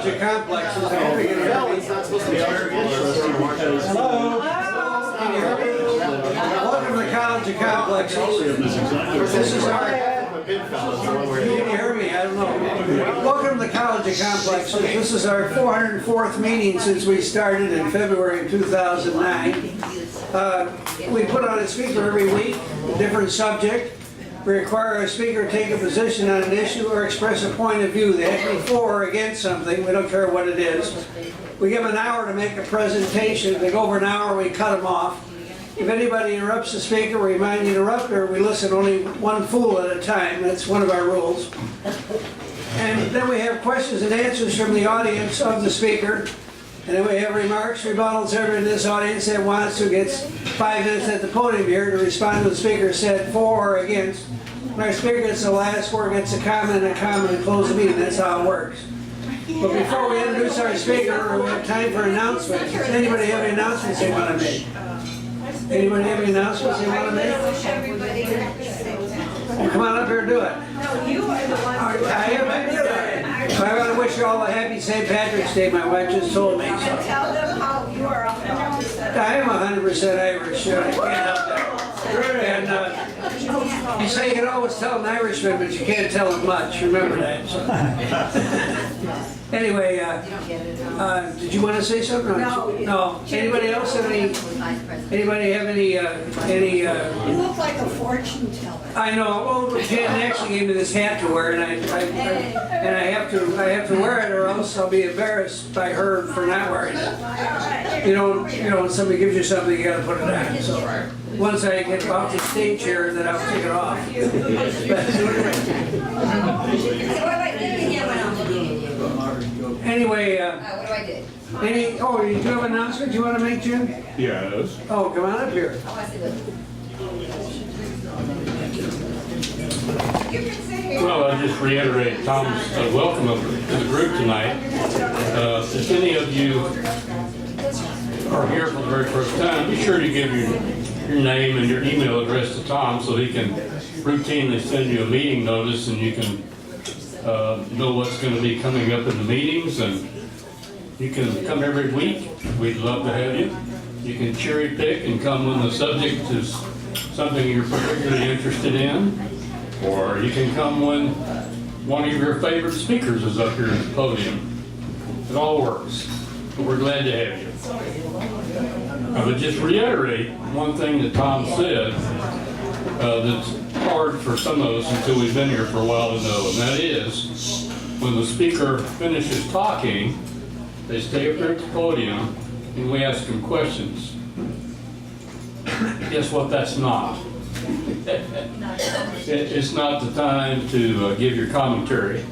college of complexes. I hope you can hear me. Hello? Can you hear me? Welcome to the college of complexes. This is our... Can you hear me? I don't know. Welcome to the college of complexes. This is our 404th meeting since we started in February of 2009. We put on a speaker every week, a different subject. We require a speaker to take a position on an issue or express a point of view. They have to be for or against something. We don't care what it is. We give them an hour to make a presentation. If they go over an hour, we cut them off. If anybody interrupts the speaker, we mind the interrupter. We listen only one fool at a time. That's one of our rules. And then we have questions and answers from the audience of the speaker. And then we have remarks, rebuttals. Everyone in this audience that wants to gets 5 minutes at the podium here to respond to what the speaker said for or against. When our speaker gets the last word, gets a comment and close the meeting. That's how it works. But before we introduce our speaker, we have time for announcements. Does anybody have any announcements they want to make? Anybody have any announcements they want to make? Well, come on up here and do it. No, you are the one. I want to wish you all a happy St. Patrick's Day. My wife just told me. So. And tell them how you are 100%. I am 100% Irish. I can't help that. And you say you can always tell an Irishman, but you can't tell him much. Remember that. So. Anyway, did you want to say something? No. Anybody else have any? Anybody have any? You look like a fortune teller. I know. Oh, Jan actually gave me this hat to wear, and I have to wear it, or else I'll be embarrassed by her for not wearing it. You know, when somebody gives you something, you got to put it on. So once I get off the stage here, then I'll take it off. Anyway, what do I do? do you have an announcement you want to make, Jim? Yes. Oh, come on up here. I want to see this. Well, I just reiterate Tom's welcome to the group tonight. If any of you are here for the very first time, be sure to give your name and your email address to Tom so he can routinely send you a meeting notice, and you can know what's going to be coming up in the meetings, and you can come every week. We'd love to have you. You can cherry pick and come when the subject is something you're particularly interested in, or you can come when one of your favorite speakers is up here at the podium. It all works, but we're glad to have you. I would just reiterate one thing that Tom said that's hard for some of us until we've been here for a while to know, and that is when the speaker finishes talking, they stay up here at the podium and we ask them questions. Guess what? That's not. It's not the time to give your commentary.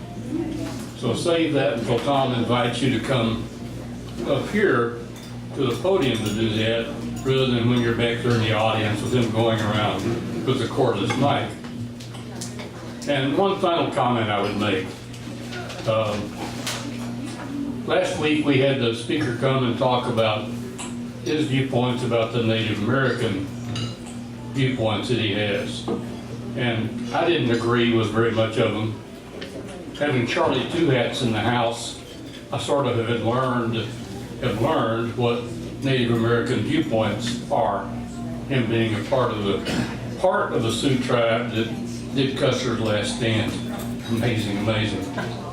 So save that until Tom invites you to come up here to the podium to do that, rather than when you're back there in the audience with him going around with the cordless mic. And one final comment I would make. Last week we had the speaker come and talk about his viewpoints about the Native American viewpoints that he has. And I didn't agree with very much of them. Having Charlie Two Hats in the house, I sort of have learned what Native American viewpoints are. Him being a part of the Sioux tribe that did Custer's Last Stand. Amazing,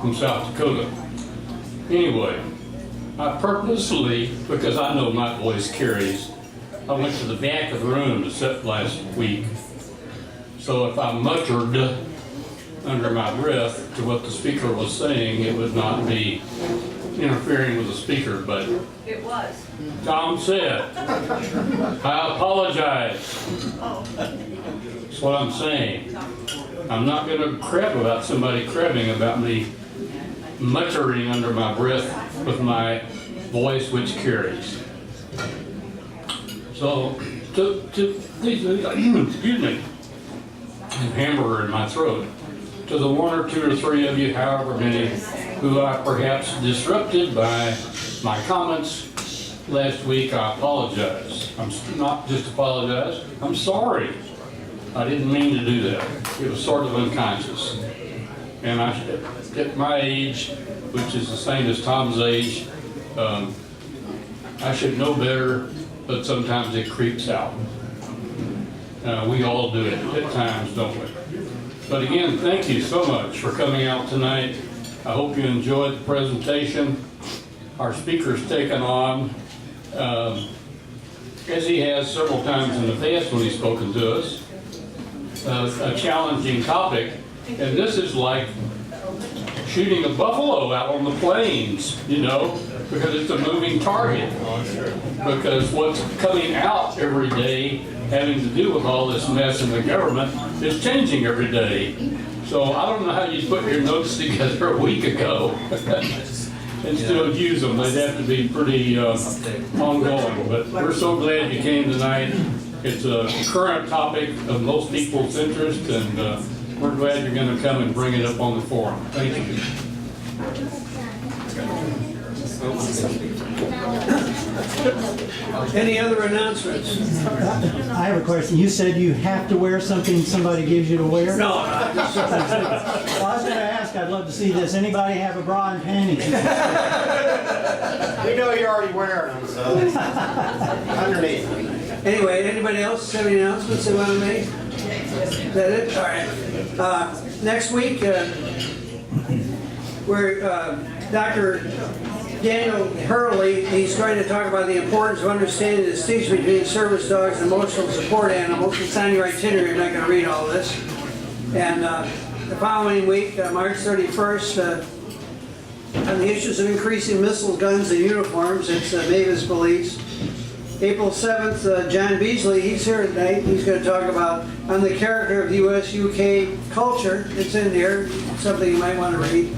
from South Dakota. Anyway, I purposely, because I know my voice carries, I went to the back of the room to sit last week. So if I muttered under my breath to what the speaker was saying, it would not be interfering with the speaker, but It was. Tom said, I apologize. That's what I'm saying. I'm not going to crap about somebody crabbing about me muttering under my breath with my voice which carries. So, excuse me, hamburger in my throat. To the one or two or three of you, however many, who I perhaps disrupted by my comments last week, I apologize. I'm not just apologize, I'm sorry. I didn't mean to do that. It was sort of unconscious. And at my age, which is the same as Tom's age, I should know better, but sometimes it creeps out. We all do it at times, don't we? But again, thank you so much for coming out tonight. I hope you enjoyed the presentation. Our speaker's taken on, as he has several times in the past when he's spoken to us, a challenging topic. And this is like shooting a buffalo out on the plains, you know, because it's a moving target. Because what's coming out every day having to do with all this mess in the government is changing every day. So I don't know how you put your notes together a week ago and still use them. They'd have to be pretty ongoing. But we're so glad you came tonight. It's a current topic of most people's interest, and we're glad you're going to come and bring it up on the forum. Thank you. Any other announcements? I have a question. You said you have to wear something somebody gives you to wear? No. Well, I was going to ask, I'd love to see this. Anybody have a bra and panties? We know you're already wearing them, so underneath. Anyway, anybody else have any announcements they want to make? Is that it? All right. Next week, we're Dr. Daniel Hurley, he's going to talk about the importance of understanding the distinction between service dogs and emotional support animals. It's on your itinerary, I'm not going to read all this. And the following week, March 31st, on the issues of increasing missiles, guns, and uniforms, it's Mavis Police. April 7th, John Beasley, he's here tonight. He's going to talk about on the character of U.S.-UK culture. It's in there, something you might want to read.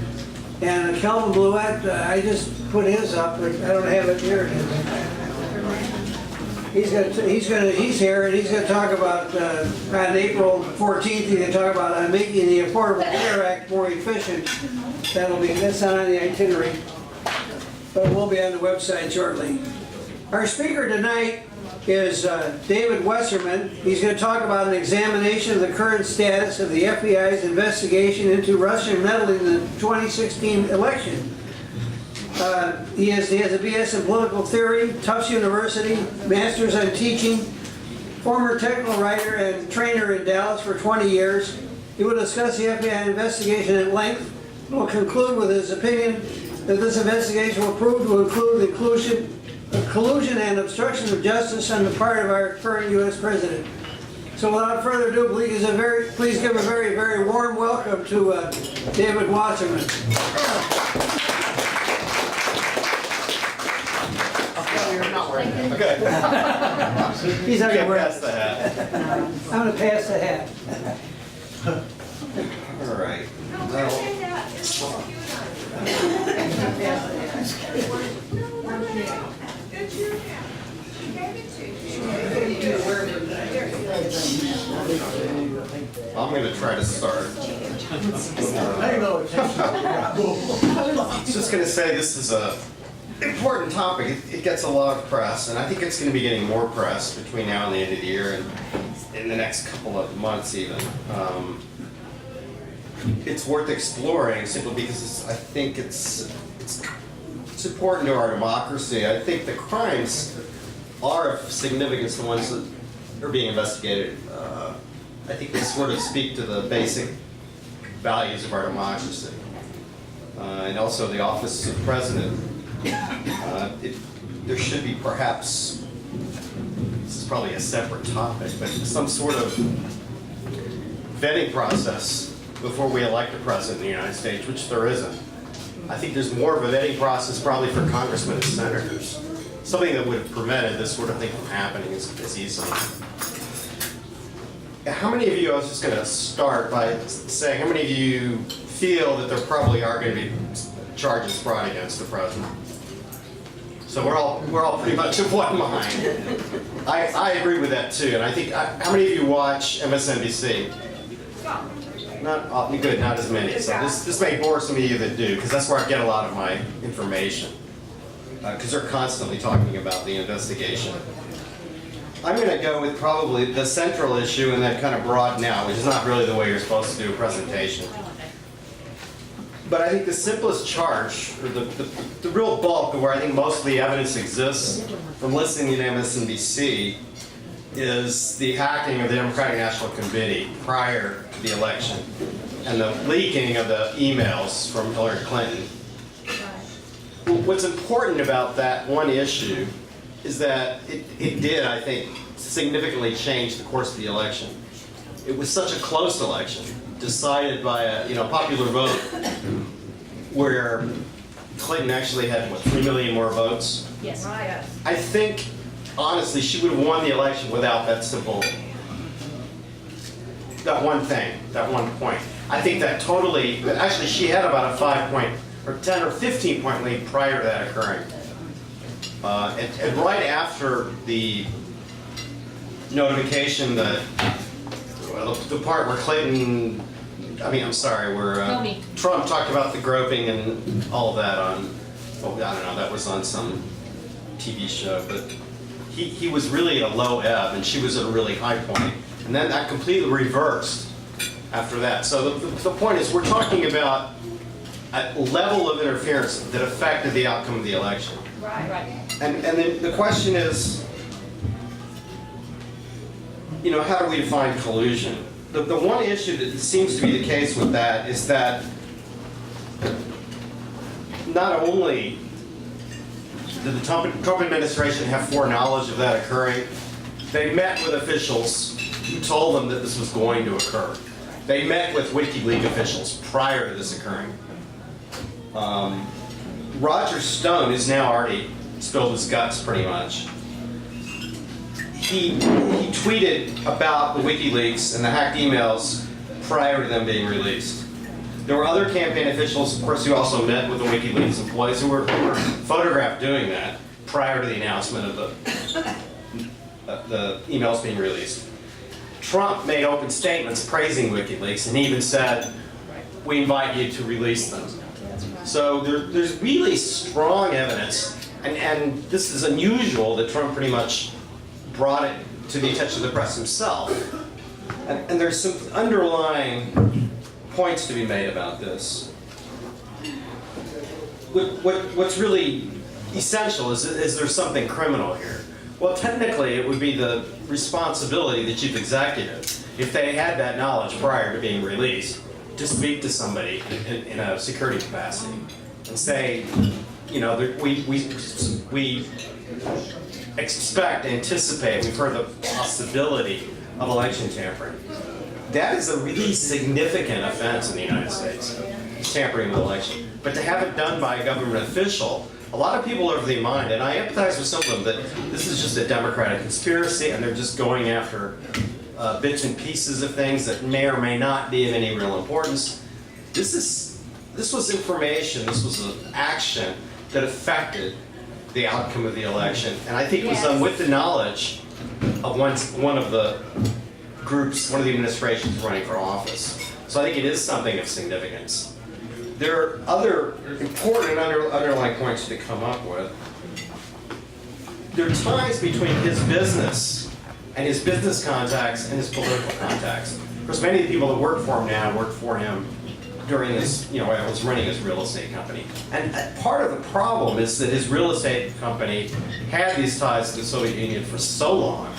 And Calvin Bluette, I just put his up, but I don't have it here. He's here, and he's going to talk about on April 14th. He's going to talk about making the Affordable Care Act more efficient. That's not on the itinerary, but it will be on the website shortly. Our speaker tonight is David Wasserman. He's going to talk about an examination of the current status of the FBI's investigation into Russian meddling in the 2016 election. He has a BS in political theory, Tufts University, master's in teaching, former technical writer and trainer in Dallas for 20 years. He will discuss the FBI investigation at length. He will conclude with his opinion that this investigation will prove to include collusion and obstruction of justice on the part of our current U.S. President. So without further ado, please give a very, very warm welcome to David Wasserman. You're not wearing that. Okay. He's not going to wear Pass the hat. I'm going to pass the hat. All right. I'm going to try to start. I was just going to say this is a important topic. It gets a lot of press, and I think it's going to be getting more press between now and the end of the year, and in the next couple of months even. It's worth exploring simply because I think it's important to our democracy. I think the crimes are of significance, the ones that are being investigated. I think they sort of speak to the basic values of our democracy. And also the office of the president. There should be perhaps, this is probably a separate topic, but some sort of vetting process before we elect a president in the United States, which there isn't. I think there's more of a vetting process probably for congressmen and senators. Something that would have prevented this sort of thing from happening as easily. How many of you, I was just going to start by saying, how many of you feel that there probably are going to be charges brought against the president? So we're all pretty much of one mind. I agree with that too, and I think, how many of you watch MSNBC? Not good, not as many. So this may bore some of you that do, because that's where I get a lot of my information. Because they're constantly talking about the investigation. I'm going to go with probably the central issue and then kind of broaden out, which is not really the way you're supposed to do a presentation. But I think the simplest charge, or the real bulk of where I think most of the evidence exists from listening to MSNBC, is the hacking of the Democratic National Committee prior to the election and the leaking of the emails from Hillary Clinton. What's important about that one issue is that it did, I think, significantly change the course of the election. It was such a close election, decided by a popular vote, where Clinton actually had, what, 3 million more votes? Yes. Right. I think, honestly, she would have won the election without that simple, that one thing, that one point. I think that totally, actually she had about a 5-point, or 10 or 15 point lead prior to that occurring. And right after the notification that, well, the part where Clinton, where Trump talked about the groping and all of that on, oh, I don't know, that was on some TV show, but he was really at a low ebb and she was at a really high point. And then that completely reversed after that. So the point is, we're talking about a level of interference that affected the outcome of the election. Right. And then the question is, how do we define collusion? The one issue that seems to be the case with that is that not only did the Trump administration have foreknowledge of that occurring, they met with officials who told them that this was going to occur. They met with WikiLeaks officials prior to this occurring. Roger Stone has now already spilled his guts pretty much. He tweeted about the WikiLeaks and the hacked emails prior to them being released. There were other campaign officials, of course, who also met with the WikiLeaks employees who were photographed doing that prior to the announcement of the emails being released. Trump made open statements praising WikiLeaks and even said, "We invite you to release them." So there's really strong evidence, and this is unusual that Trump pretty much brought it to the attention of the press himself. And there's some underlying points to be made about this. What's really essential is there something criminal here? Well, technically, it would be the responsibility of the chief executive, if they had that knowledge prior to being released, to speak to somebody in a security capacity and say, we expect, anticipate, we've heard the possibility of election tampering. That is a really significant offense in the United States, tampering with election. But to have it done by a government official, a lot of people are of the mind, and I empathize with some of them, that this is just a Democratic conspiracy and they're just going after bits and pieces of things that may or may not be of any real importance. This was information, this was an action that affected the outcome of the election, and I think it was done with the knowledge of one of the groups, one of the administrations running for office. So I think it is something of significance. There are other important underlying points to come up with. There are ties between his business and his business contacts and his political contacts. Of course, many of the people that work for him now worked for him during his, when he was running his real estate company. And part of the problem is that his real estate company had these ties to the Soviet Union for so long.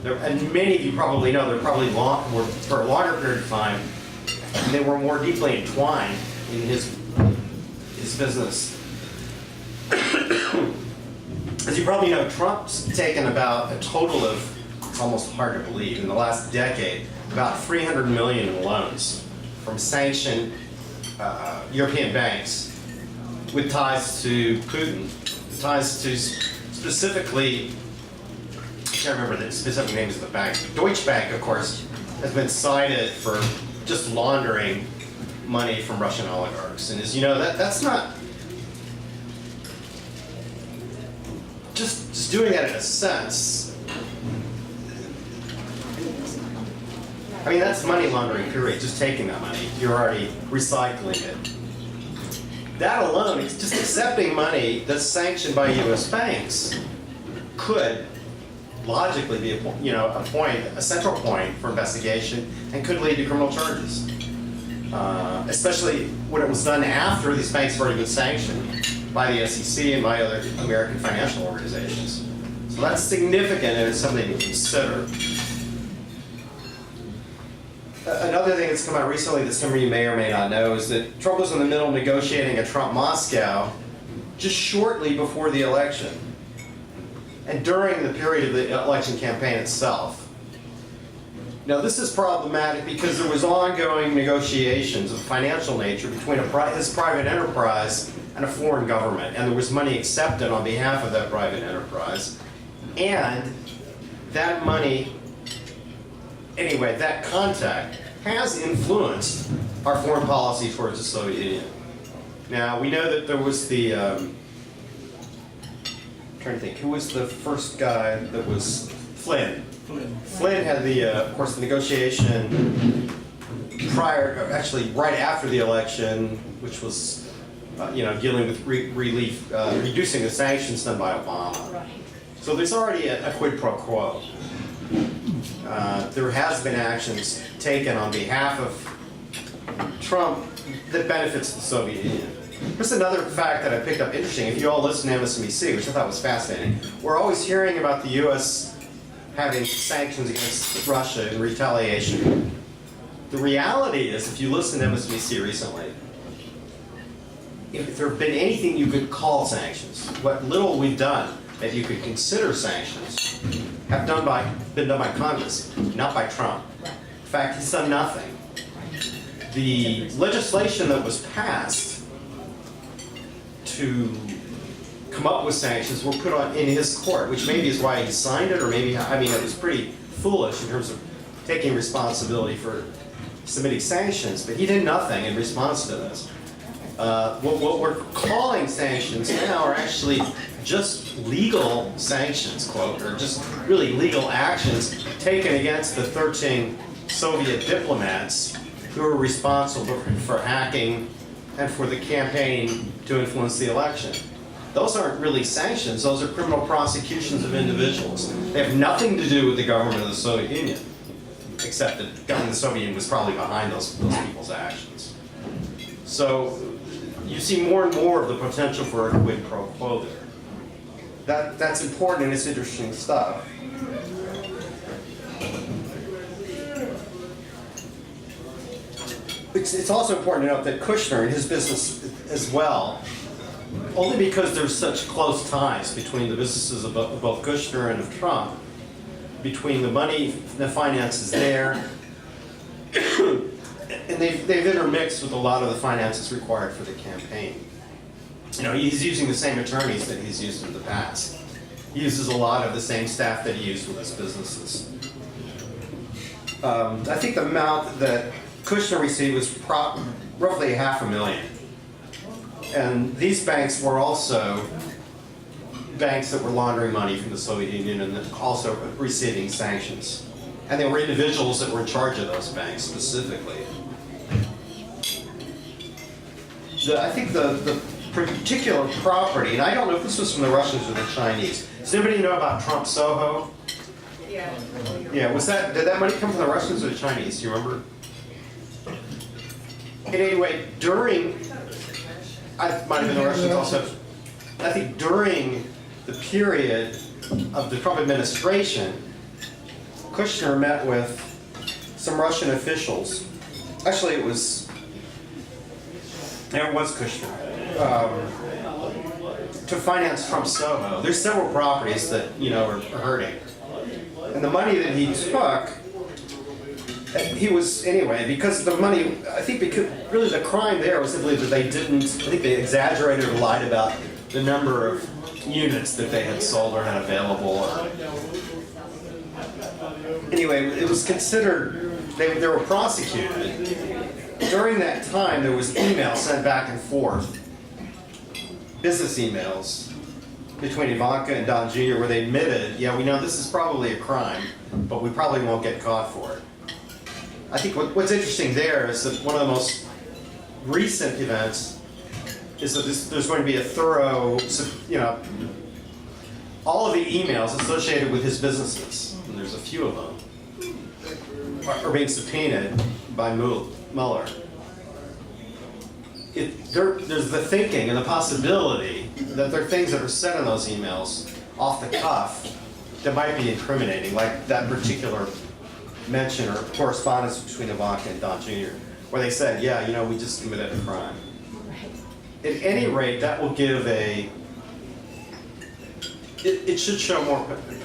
And many of you probably know they're probably were for a longer period of time, and they were more deeply entwined in his business. As you probably know, Trump's taken about a total of, it's almost hard to believe, in the last decade, about $300 million in loans from sanctioned European banks with ties to Putin, ties to specifically, I can't remember the specific names of the bank. Deutsche Bank, of course, has been cited for just laundering money from Russian oligarchs. And as you know, that's not just doing that in a sense. I mean, that's money laundering, period. Just taking that money. You're already recycling it. That alone, it's just accepting money that's sanctioned by U.S. banks, could logically be a central point for investigation, and could lead to criminal charges. especially when it was done after these banks have already been sanctioned by the SEC and by other American financial organizations. So that's significant and it's something to consider. Another thing that's come out recently that some of you may or may not know is that Trump was in the middle of negotiating a Trump-Moscow just shortly before the election and during the period of the election campaign itself. Now this is problematic because there was ongoing negotiations of financial nature between his private enterprise and a foreign government, and there was money accepted on behalf of that private enterprise. And that money, anyway, that contact has influenced our foreign policy towards the Soviet Union. Now, we know that there was the, I'm trying to think, who was the first guy that was Flynn? Flynn had the, of course, the negotiation prior, actually right after the election, which was, dealing with reducing the sanctions done by Obama. Right. So there's already a quid pro quo. There has been actions taken on behalf of Trump that benefits the Soviet Union. Here's another fact that I picked up interesting. If you all listen to MSNBC, which I thought was fascinating, we're always hearing about the U.S. having sanctions against Russia in retaliation. The reality is, if you listen to MSNBC recently, if there have been anything you could call sanctions, what little we've done that you could consider sanctions have been done by Congress, not by Trump. In fact, he's done nothing. The legislation that was passed to come up with sanctions were put on in his court, which maybe is why he signed it, or maybe, it was pretty foolish in terms of taking responsibility for submitting sanctions, but he did nothing in response to this. What we're calling sanctions now are actually just legal sanctions, quote, or just really legal actions taken against the 13 Soviet diplomats who were responsible for hacking and for the campaign to influence the election. Those aren't really sanctions, those are criminal prosecutions of individuals. They have nothing to do with the government of the Soviet Union, except that the government of the Soviet Union was probably behind those people's actions. So you see more and more of the potential for a quid pro quo there. That's important and it's interesting stuff. It's also important to note that Kushner and his business as well, only because there's such close ties between the businesses of both Kushner and of Trump, between the money, the finances there, and they've intermixed with a lot of the finances required for the campaign. He's using the same attorneys that he's used in the past. He uses a lot of the same staff that he used with his businesses. I think the amount that Kushner received was roughly $500,000. And these banks were also banks that were laundering money from the Soviet Union and also receiving sanctions. And they were individuals that were in charge of those banks specifically. I think the particular property, and I don't know if this was from the Russians or the Chinese. Does anybody know about Trump Soho? Yeah. Yeah, did that money come from the Russians or the Chinese? Do you remember? And anyway, I might have been the Russians also. I think during the period of the Trump administration, Kushner met with some Russian officials. Actually, it was Kushner. To finance Trump Soho. There's several properties that, are hurting. And the money that he took, because the money, I think because really the crime there was simply that they exaggerated or lied about the number of units that they had sold or had available. Anyway, it was considered, they were prosecuted. During that time, there was emails sent back and forth, business emails between Ivanka and Don Jr. where they admitted, yeah, we know this is probably a crime, but we probably won't get caught for it. I think what's interesting there is that one of the most recent events is that there's going to be a thorough, all of the emails associated with his businesses, and there's a few of them, are being subpoenaed by Mueller. there's the thinking and the possibility that there are things that are said in those emails off the cuff that might be incriminating, like that particular mention or correspondence between Ivanka and Don Jr., where they said, yeah, you know, we just committed a crime. At any rate, that will give it should show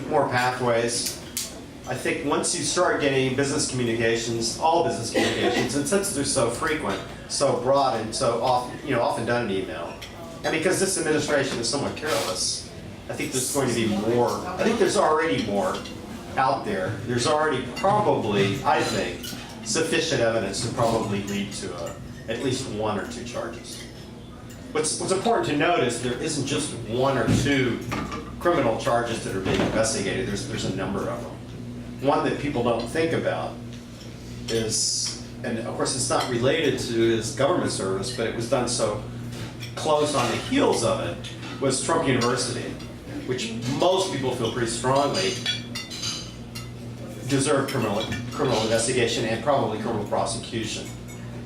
more pathways. I think once you start getting business communications, all business communications, and since they're so frequent, so broad, and so often done in email, and because this administration is somewhat careless, I think there's going to be more. I think there's already more out there. There's already probably, I think, sufficient evidence to probably lead to at least 1 or 2 charges. What's important to note is there isn't just 1 or 2 criminal charges that are being investigated. There's a number of them. One that people don't think about is, and of course it's not related to his government service, but it was done so close on the heels of it, was Tufts University, which most people feel pretty strongly deserved criminal investigation and probably criminal prosecution.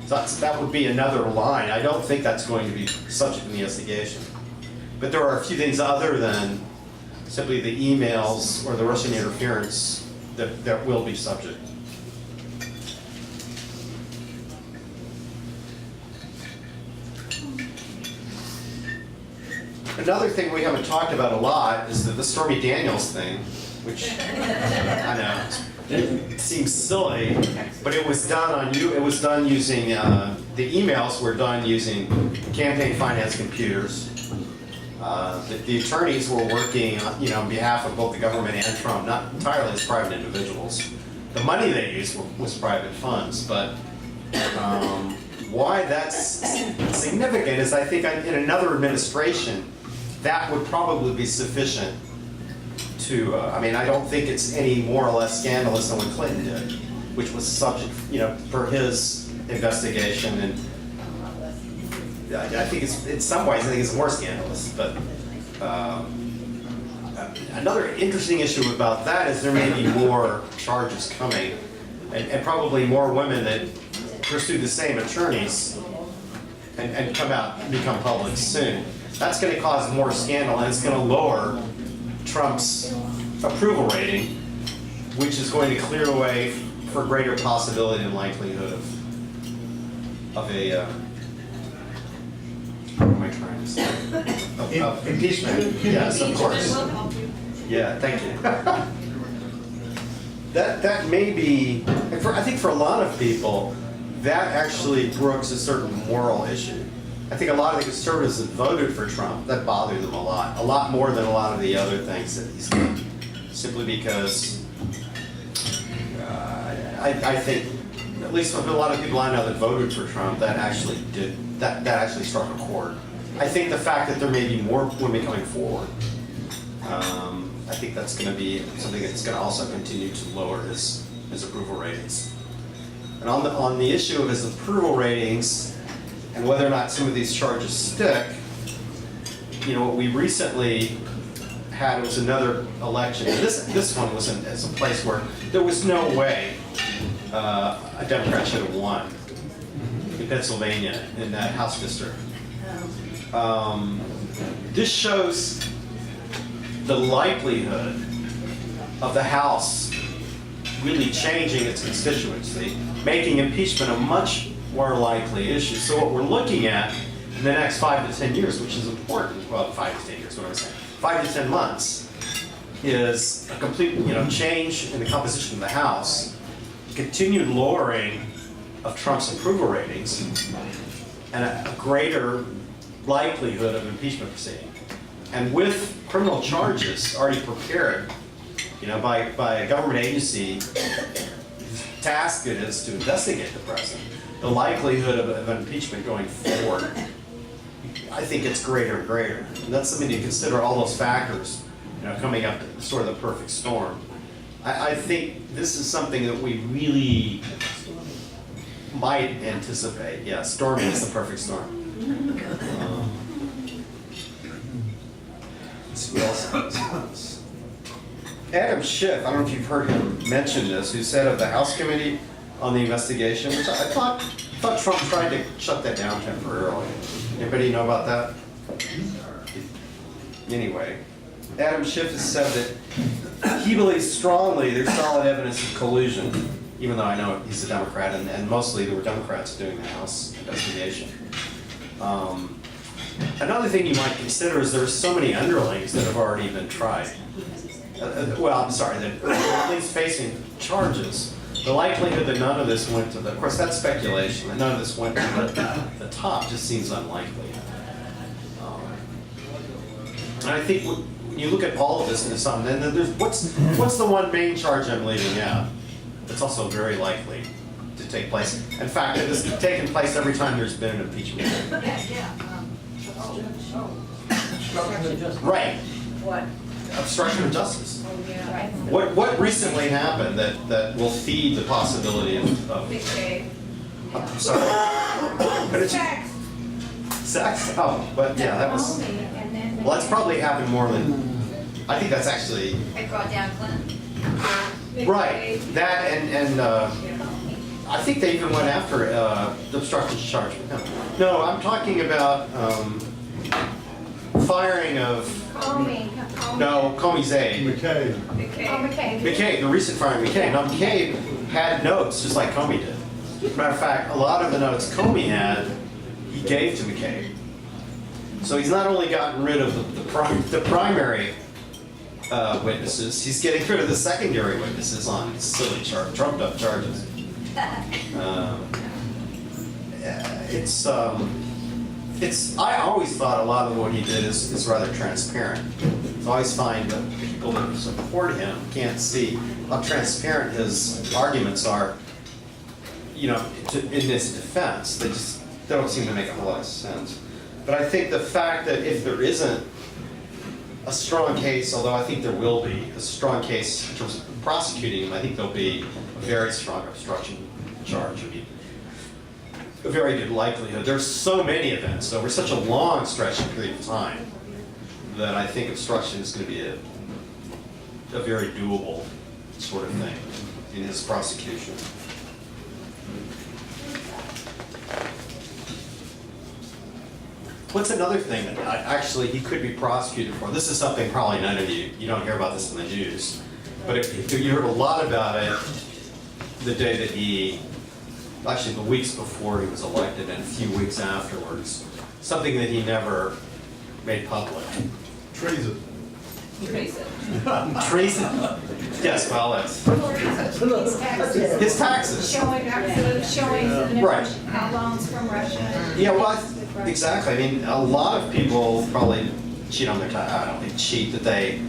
So that would be another line. I don't think that's going to be subject to the investigation. But there are a few things other than simply the emails or the Russian interference that will be subject. Another thing we haven't talked about a lot is the Stormy Daniels thing, which I know it seems silly, but it was done using the emails were done using campaign finance computers. The attorneys were working, on behalf of both the government and Trump, not entirely as private individuals. The money they used was private funds, but why that's significant is I think in another administration, that would probably be sufficient to, I don't think it's any more or less scandalous than what Clinton did, which was subject, for his investigation, and I think it's, in some ways, I think it's more scandalous, but another interesting issue about that is there may be more charges coming, and probably more women that pursue the same attorneys and come out and become public soon. That's going to cause more scandal, and it's going to lower Trump's approval rating, which is going to clear the way for greater possibility and likelihood of a what am I trying to say? Of impeachment. Yes, of course. Yeah, thank you. That may be, I think for a lot of people, that actually brooks a certain moral issue. I think a lot of the conservatives that voted for Trump, that bothered them a lot more than a lot of the other things that he's done. Simply because I think, at least from a lot of people I know that voted for Trump, that actually struck a chord. I think the fact that there may be more women coming forward, I think that's going to be something that's going to also continue to lower his approval ratings. And on the issue of his approval ratings and whether or not some of these charges stick, what we recently had was another election. And this one was as a place where there was no way a Democrat should have won in Pennsylvania in that House district. This shows the likelihood of the House really changing its constituency, making impeachment a much more likely issue. So what we're looking at in the next 5 to 10 years, which is important, well, 5 to 10 years, what am I saying? 5 to 10 months is a complete, change in the composition of the House, continued lowering of Trump's approval ratings, and a greater likelihood of impeachment proceeding. And with criminal charges already prepared, by a government agency tasked it is to investigate the president, the likelihood of an impeachment going forward, I think it's greater and greater. And that's something to consider, all those factors, coming up to sort of the perfect storm. I think this is something that we really might anticipate. Yeah, storming is the perfect storm. Let's see what else. Adam Schiff, I don't know if you've heard him mention this, who said of the House Committee on the investigation, which I thought Trump tried to shut that down temporarily. Anybody know about that? Anyway, Adam Schiff has said that he believes strongly there's solid evidence of collusion, even though I know he's a Democrat, and mostly there were Democrats doing the House investigation. Another thing you might consider is there's so many underlings that have already been tried. Well, I'm sorry, that are at least facing charges. The likelihood that none of this went to of course that's speculation, that none of this went to the top just seems unlikely. And I think when you look at all of this and some, then there's what's the one main charge I'm leaving out? That's also very likely to take place. In fact, it has taken place every time there's been an impeachment. Right. What? Obstruction of justice. Right. What recently happened that will feed the possibility of Big K. I'm sorry. But it's Sex. sex? Oh, but yeah, that was. Well, that's probably happened more than. I think that's actually. I brought down Clinton. Right. That and I think they even went after the obstruction charge with him. No, I'm talking about firing of. No, Comey's aide. McCabe. McCabe, the recent firing of McCabe. Now, McCabe had notes just like Comey did. Matter of fact, a lot of the notes Comey had, he gave to McCabe. So he's not only gotten rid of the primary witnesses, he's getting rid of the secondary witnesses on silly, trumped-up charges. I always thought a lot of what he did is rather transparent. I always find that people that support him can't see how transparent his arguments are, you know, in this defense. They don't seem to make a whole lot of sense. But I think the fact that if there isn't a strong case, although I think there will be a strong case in terms of prosecuting him, I think there'll be a very strong obstruction charge. A very good likelihood. There's so many events over such a long stretch period of time that I think obstruction is going to be a very doable sort of thing in his prosecution. What's another thing that actually he could be prosecuted for? This is something probably none of you don't hear about this in the news, but if you heard a lot about it the day that actually the weeks before he was elected and a few weeks afterwards, something that he never made public. Treason. Treason? Yes, well, that's his taxes. Showing Right. loans from Russia. Yeah, well, exactly. I mean, a lot of people probably cheat on their taxes. I don't think cheat, that they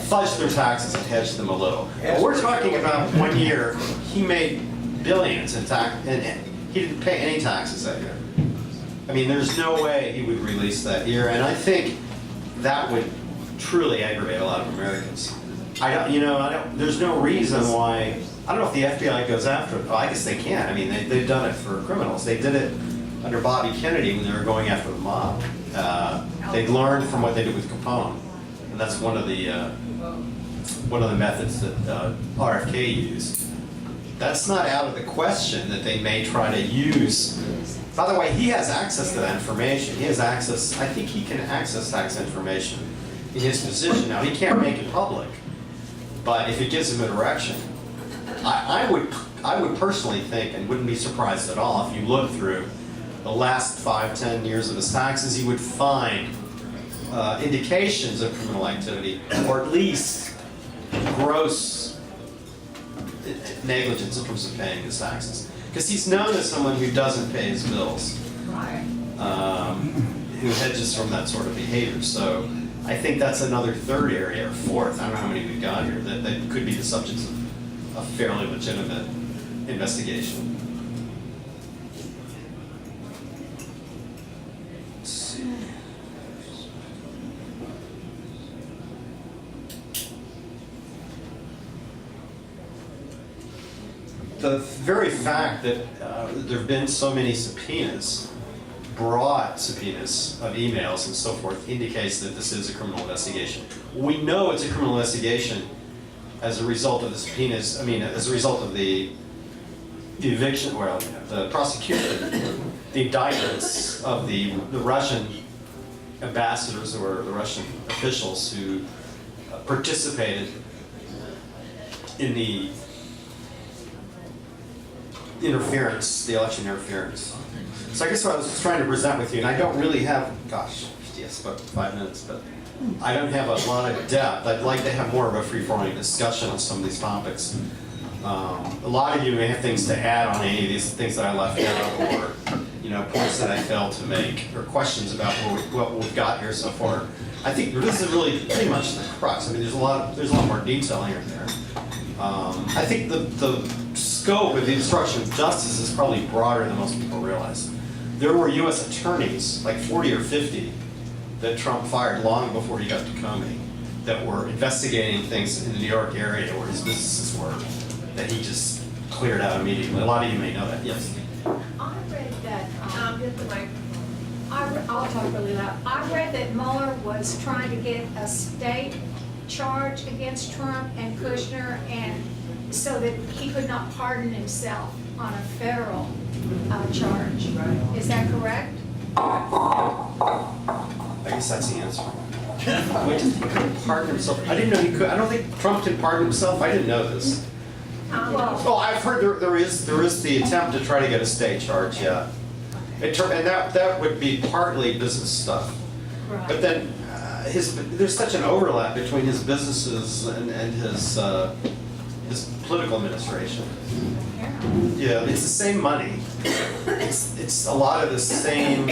fudge their taxes and hedge them a little. But we're talking about 1 year, he made billions in tax, and he didn't pay any taxes that year. I mean, there's no way he would release that year, and I think that would truly aggravate a lot of Americans. There's no reason why, I don't know if the FBI goes after it. Oh, I guess they can. I mean, they've done it for criminals. They did it under Bobby Kennedy when they were going after the mob. They learned from what they did with Capone, and that's one of the methods that RFK used. That's not out of the question that they may try to use. By the way, he has access to that information. He has access, I think he can access tax information in his position. Now, he can't make it public, but if it gives him a direction, I would personally think, and wouldn't be surprised at all, if you look through the last 5-10 years of his taxes, you would find indications of criminal activity, or at least gross negligence in terms of paying his taxes. Because he's known as someone who doesn't pay his bills, who hedges from that sort of behavior. So I think that's another third area, or fourth, I don't know how many we've got here, that could be the subjects of a fairly legitimate investigation. Let's see. The very fact that there have been so many subpoenas, broad subpoenas of emails and so forth, indicates that this is a criminal investigation. We know it's a criminal investigation as a result of the subpoenas, as a result of the the eviction, well, the prosecution, the indictments of the Russian ambassadors or the Russian officials who participated in the interference, the election interference. So I guess what I was trying to present with you, and I don't really have, gosh, yes, about 5 minutes, but I don't have a lot of depth. I'd like to have more of a free-flowing discussion on some of these topics. A lot of you may have things to add on any of these things that I left out, or points that I failed to make, or questions about what we've got here so far. I think this is really pretty much the crux. I mean, there's a lot more detail here and there. I think the scope of the obstruction of justice is probably broader than most people realize. There were U.S. attorneys, like 40 or 50, that Trump fired long before he got to Comey, that were investigating things in the New York area where his businesses were, that he just cleared out immediately. A lot of you may know that. Yes. I read that, get the microphone. I'll talk really loud. I read that Mueller was trying to get a state charge against Trump and Kushner, and so that he could not pardon himself on a federal charge. Is that correct? I guess that's the answer. Wait, he couldn't pardon himself. I didn't know he could. I don't think Trump can pardon himself. I didn't know this. Oh, I've heard there is the attempt to try to get a state charge. Yeah, and that would be partly business stuff. Right. But then there's such an overlap between his businesses and his political administration. Yeah, it's the same money. It's a lot of the same.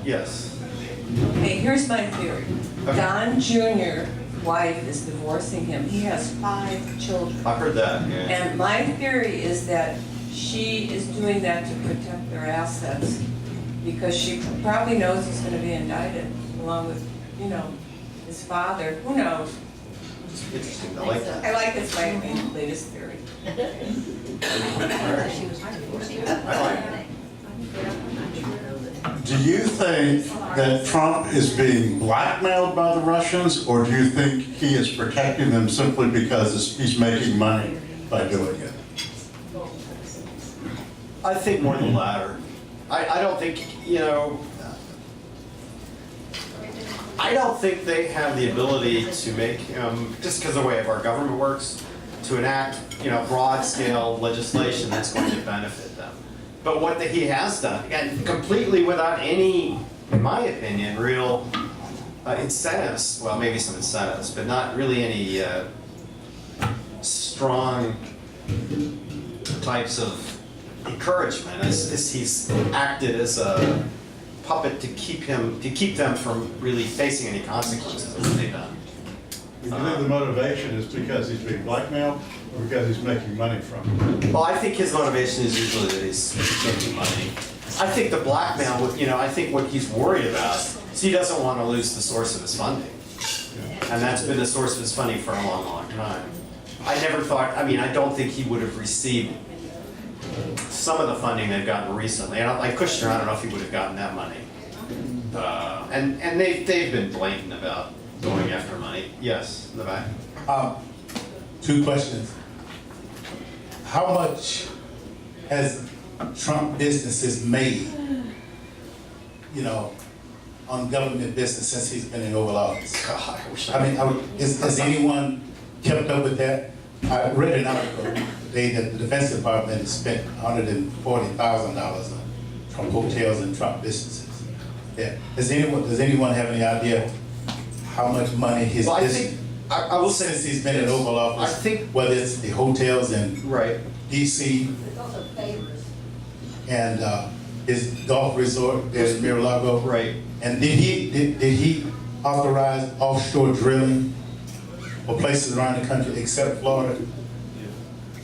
Yes. Okay, here's my theory. Okay. Don Jr.'s wife is divorcing him. He has 5 children. I've heard that, yeah. And my theory is that she is doing that to protect their assets because she probably knows he's going to be indicted along with, his father. Who knows? Interesting, I like that. I like this my latest theory. I like it. Do you think that Trump is being blackmailed by the Russians, or do you think he is protecting them simply because he's making money by doing it? I think more the latter. I don't think, I don't think they have the ability to make, just because of the way our government works, to enact, broad-scale legislation that's going to benefit them. But what he has done, and completely without any, in my opinion, real incentives, well, maybe some incentives, but not really any strong types of encouragement, as he's acted as a puppet to keep them from really facing any consequences of what they've done. Do you think the motivation is because he's being blackmailed, or because he's making money from it? Well, I think his motivation is usually that he's making money. I think the blackmail, I think what he's worried about is he doesn't want to lose the source of his funding. And that's been the source of his funding for a long, long time. I don't think he would have received some of the funding they've gotten recently. Like Kushner, I don't know if he would have gotten that money. And they've been blatant about going after money. Yes, in the back. 2 questions. How much has Trump businesses made, on government business since he's been in Oval Office? God, I wish Has anyone kept up with that? I read an article today that the Defense Department has spent $140,000 from hotels and Trump businesses. Yeah. Does anyone have any idea how much money his business? I will say since he's been in Oval Office, I think whether it's the hotels in right. DC and his golf resort there in Mar-a-Lago. Right. And did he authorize offshore drilling for places around the country except Florida?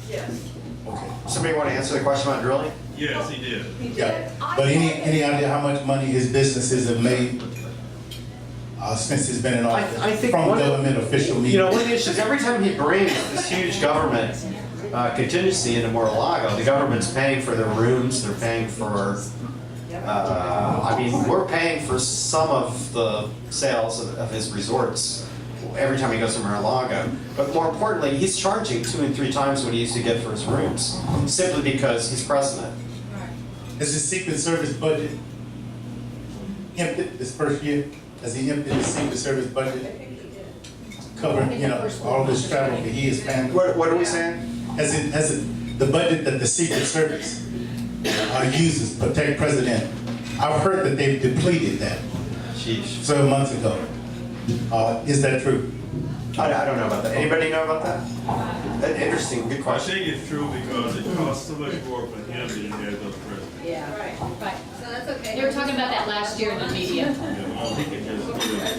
Yes. Okay. Somebody want to answer the question about drilling? Yes, he did. Yeah. But any idea how much money his businesses have made since he's been in office? I think from government official meetings. One of the issues, every time he brings this huge government contingency into Mar-a-Lago, the government's paying for their rooms, they're paying for, we're paying for some of the sales of his resorts every time he goes to Mar-a-Lago. But more importantly, he's charging 2 and 3 times what he used to get for his rooms, simply because he's president. Has the Secret Service budget emptied this first year? Has he emptied the Secret Service budget? Covering, you know, all this travel for he, his family? What are we saying? Has it, the budget that the Secret Service uses to protect President, I've heard that they've depleted that Sheesh. several months ago. Is that true? I don't know about that. Anybody know about that? Interesting, good I question. think it's true because it costs so much more for him than it has on the president. Yeah. Right, right. So that's okay. They were talking about that last year in the media. I think it just,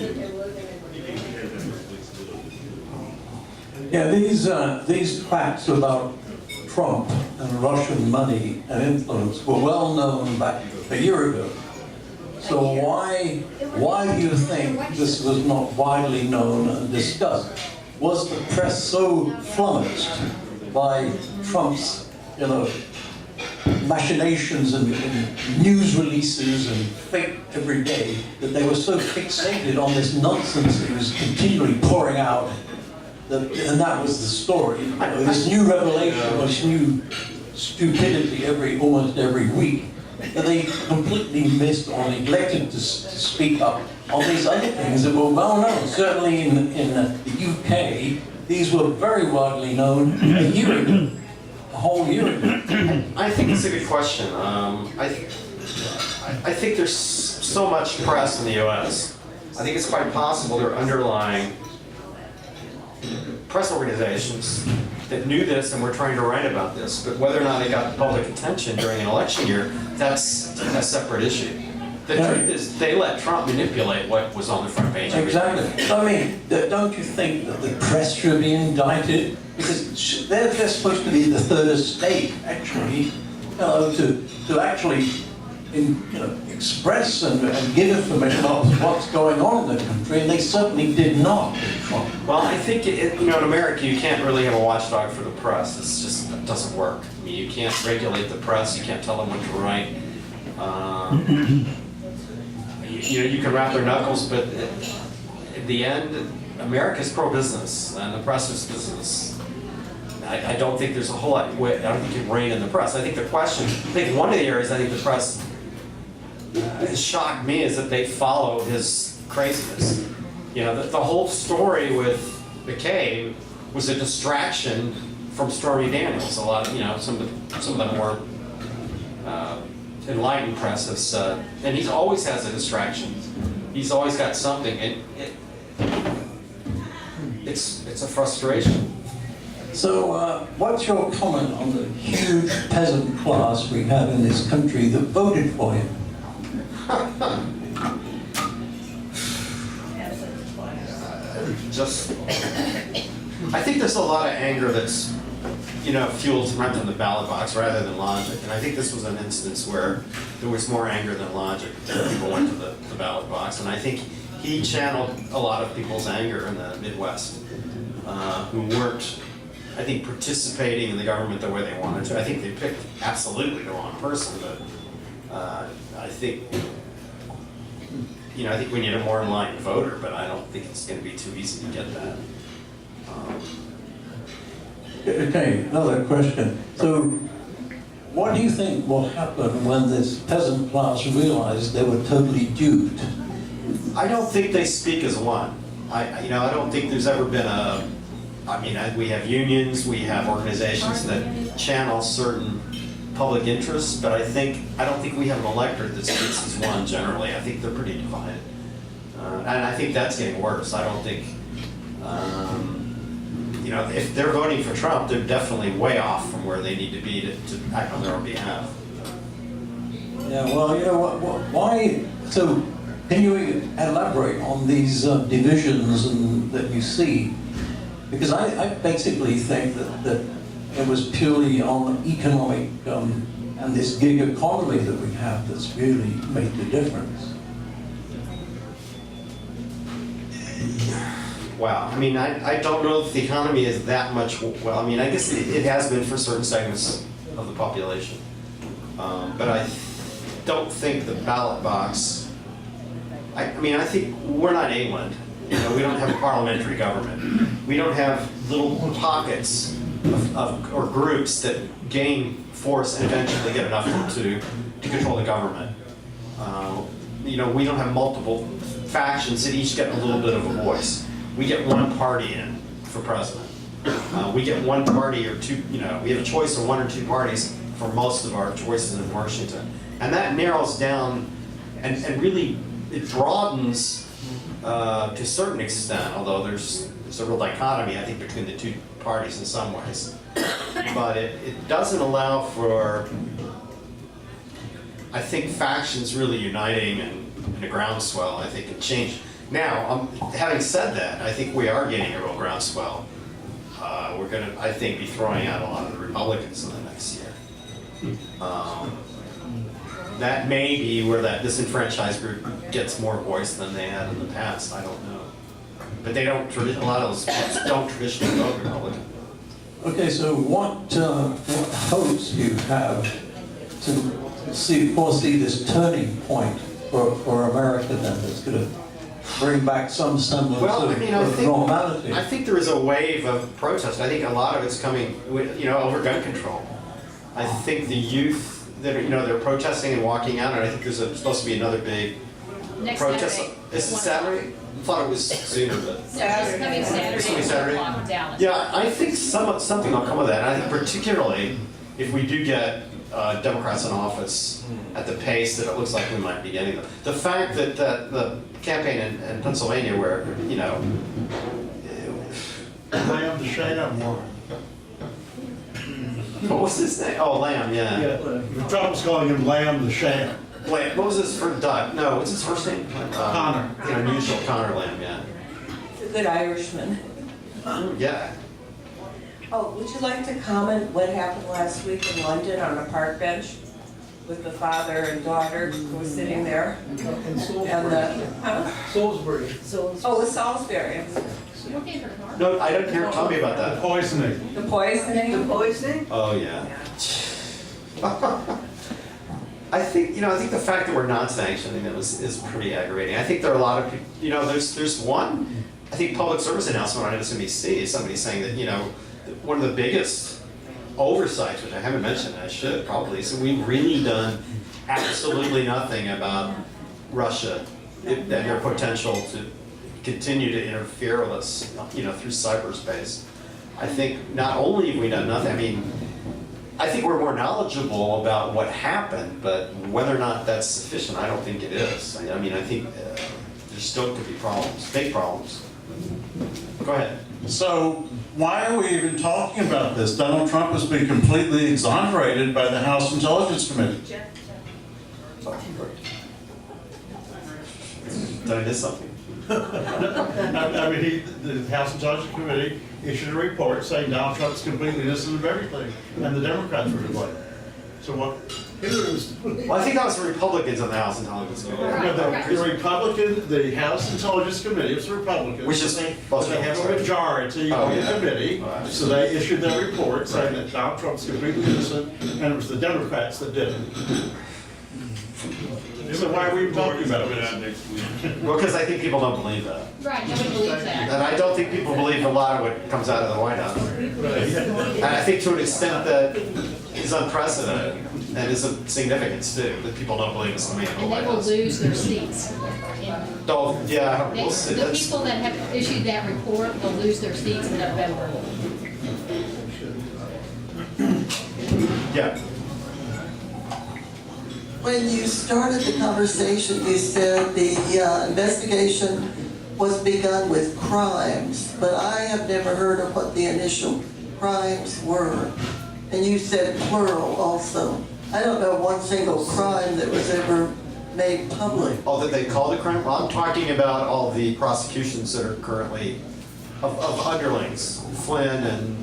he can have that much flexibility. Yeah, these facts about Trump and Russian money and influence were well known back a year ago. So why do you think this was not widely known and discussed? Was the press so flummoxed by Trump's, machinations and news releases and fake every day that they were so fixated on this nonsense that he was continually pouring out? And that was the story. This new revelation, this new stupidity almost every week, that they completely missed or neglected to speak up on these other things that were well known. Certainly in the UK, these were very widely known a year ago, a whole year ago. I think it's a good question. I think there's so much press in the U.S. I think it's quite possible there are underlying press organizations that knew this and were trying to write about this, but whether or not they got public attention during an election year, that's a separate issue. The truth is, they let Trump manipulate what was on the front page. Exactly. I mean, don't you think that the press should be indicted? Because they're supposed to be the third estate, actually, to actually express and give information about what's going on in the country, and they certainly did not with Trump. Well, I think, in America, you can't really have a watchdog for the press. It's just, it doesn't work. I mean, you can't regulate the press, you can't tell them what to write. You can wrap their knuckles, but in the end, America's pro-business, and the press is business. I don't think there's a whole lot, I don't think you can rein in the press. I think one of the areas I think the press has shocked me is that they follow his craziness. The whole story with McCabe was a distraction from Stormy Daniels. A lot of, some of the more enlightened press have said, and he always has a distraction. He's always got something, and it's a frustration. So, what's your comment on the huge peasant class we have in this country that voted for him? I think there's a lot of anger that's, fueled from the ballot box rather than logic. And I think this was an instance where there was more anger than logic when people went to the ballot box. And I think he channeled a lot of people's anger in the Midwest who weren't, I think, participating in the government the way they wanted to. I think they picked absolutely the wrong person, but I think we need a more enlightened voter, but I don't think it's going to be too easy to get that. Okay, another question. So, what do you think will happen when this peasant class realized they were totally duped? I don't think they speak as one. I don't think there's ever been we have unions, we have organizations that channel certain public interests, but I don't think we have an electorate that speaks as one generally. I think they're pretty divided. And I think that's getting worse. I don't think, if they're voting for Trump, they're definitely way off from where they need to be to act on their own behalf. Yeah, well, why? So, can you elaborate on these divisions that you see? Because I basically think that it was purely on economic and this gig economy that we have that's really made the difference. Wow. I don't know if the economy is that much, I guess it has been for certain segments of the population. But I don't think the ballot box, I think we're not England. You know, we don't have a parliamentary government. We don't have little pockets or groups that gain force and eventually get enough to control the government. You know, we don't have multiple factions that each get a little bit of a voice. We get one party in for president. We get one party or two, you know, we have a choice of one or two parties for most of our choices in Washington. And that narrows down and really it broadens to a certain extent, although there's a real dichotomy, I think, between the two parties in some ways. But it doesn't allow for, I think, factions really uniting and a groundswell, I think, and change. Now, having said that, I think we are getting a real groundswell. We're going to, I think, be throwing out a lot of the Republicans in the next year. That may be where that disenfranchised group gets more voice than they had in the past. I don't know. But they don't, a lot of those folks don't traditionally vote Republican. Okay, so what hopes do you have to foresee this turning point for America then that's going to bring back some semblance of normality? I think there is a wave of protest. I think a lot of it's coming, you know, over gun control. I think the youth that are, you know, they're protesting and walking out, and I think there's supposed to be another big Next protest. Saturday. Is it Saturday? I thought it was sooner, but. No, it's coming Saturday. It's coming Saturday? 1 o'clock in Dallas. Yeah, I think something will come of that. And I think particularly if we do get Democrats in office at the pace that it looks like we might be getting them. The fact that the campaign in Pennsylvania where, you know. Lamb to Shane more. What was his name? Oh, Lamb, yeah. Trump was calling him Lamb the Sham. Wait, what was his first? Doug? No, what's his first name? Connor. You know, unusual Connor Lamb, yeah. He's a good Irishman. Yeah. Oh, would you like to comment what happened last week in London on a park bench with the father and daughter who were sitting there? In Salisbury. And the, Salisbury. oh, with Salisbury. No, I don't hear. Tell me about that. Poisoning. The poisoning? The poisoning? Oh yeah. I think the fact that we're not sanctioning them is pretty aggravating. I think there are a lot of people. You know, there's one. I think public service announcement on MSNBC is somebody saying that, you know, one of the biggest oversights, which I haven't mentioned, I should probably. So we've really done absolutely nothing about Russia and their potential to continue to interfere with us, you know, through cyberspace. I think not only have we done nothing, I mean, I think we're more knowledgeable about what happened, but whether or not that's sufficient, I don't think it is. I mean, I think there still could be problems, big problems. Go ahead. So why are we even talking about this? Donald Trump has been completely exonerated by the House Intelligence Committee. Did I miss something? I mean, the House Intelligence Committee issued a report saying Donald Trump's completely innocent of everything, and the Democrats were to blame. So what? Well, I think that was the Republicans on the House Intelligence Committee. The House Intelligence Committee, it's the Republicans. Which is but they have a majority on the committee, so they issued their report saying that Donald Trump's completely innocent, and it was the Democrats that did it. So why are we even talking about it? Well, because I think people don't believe that. Right, nobody believes that. And I don't think people believe a lot of what comes out of the White House. And I think to an extent that is unprecedented and is of significance too, that people don't believe it's coming out of the And White they will House. lose their seats. Oh, yeah, we'll see. The people that have issued that report will lose their seats in November. Yeah. When you started the conversation, you said the investigation was begun with crimes, but I have never heard of what the initial crimes were. And you said plural also. I don't know one single crime that was ever made public. Oh, that they called it crime? Well, I'm talking about all the prosecutions that are currently of underlings, Flynn and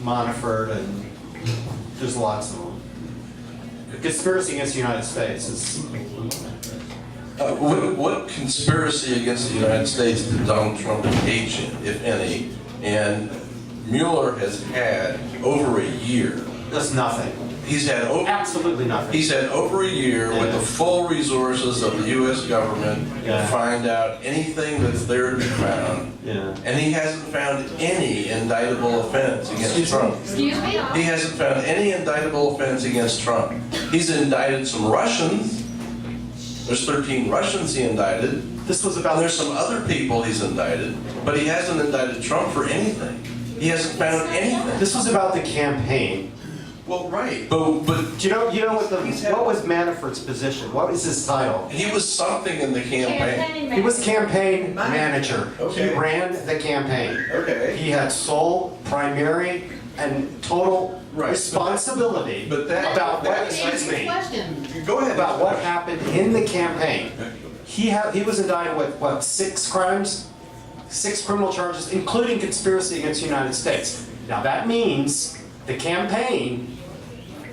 Moniford, and there's lots of them. Conspiracy against the United States is. What conspiracy against the United States did Donald Trump engage in, if any? And Mueller has had over a year. That's nothing. He's had over, Absolutely nothing. he's had over a year with the full resources of the US government to find out anything that's there to be found. Yeah. And he hasn't found any indictable offense against Trump. Excuse me? He hasn't found any indictable offense against Trump. He's indicted some Russians. There's 13 Russians he indicted. This was And about there's some other people he's indicted, but he hasn't indicted Trump for anything. He hasn't found anything. this was about the campaign. Well, right, but Do you know what was Manafort's position? What was his title? he was something in the campaign. He was campaign manager. Okay. He ran the campaign. Okay. He had sole, primary, and total Right, responsibility but that- about what, that- excuse me, Question. Go ahead. about what happened in the campaign. He was indicted with, what, 6 crimes? 6 criminal charges, including conspiracy against the United States. Now that means the campaign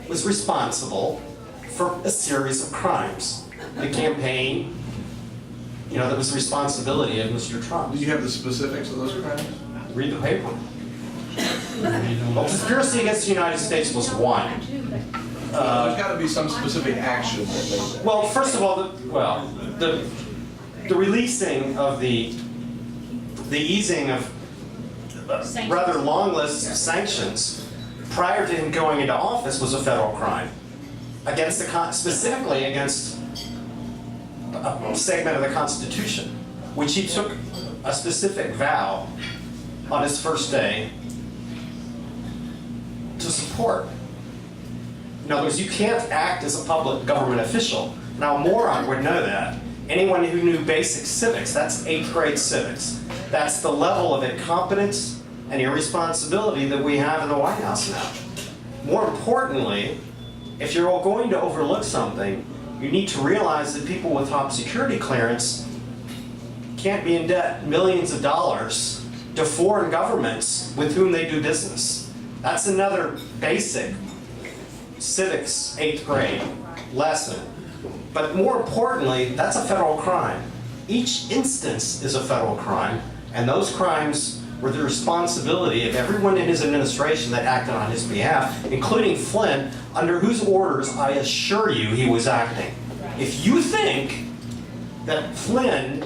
was responsible for a series of crimes. The campaign, that was the responsibility of Mr. Trump. Do you have the specifics of those crimes? Read the paper. Well, conspiracy against the United States was one. There's got to be some specific action that made that. Well, first of all, the releasing of the easing of rather long list of sanctions prior to him going into office was a federal crime against specifically against a segment of the Constitution, which he took a specific vow on his first day to support. In other words, you can't act as a public government official. Now, a moron would know that. Anyone who knew basic civics, that's 8th grade civics. That's the level of incompetence and irresponsibility that we have in the White House now. More importantly, if you're all going to overlook something, you need to realize that people with top security clearance can't be in debt millions of dollars to foreign governments with whom they do business. That's another basic civics 8th grade lesson. But more importantly, that's a federal crime. Each instance is a federal crime, and those crimes were the responsibility of everyone in his administration that acted on his behalf, including Flynn, under whose orders I assure you he was acting. If you think that Flynn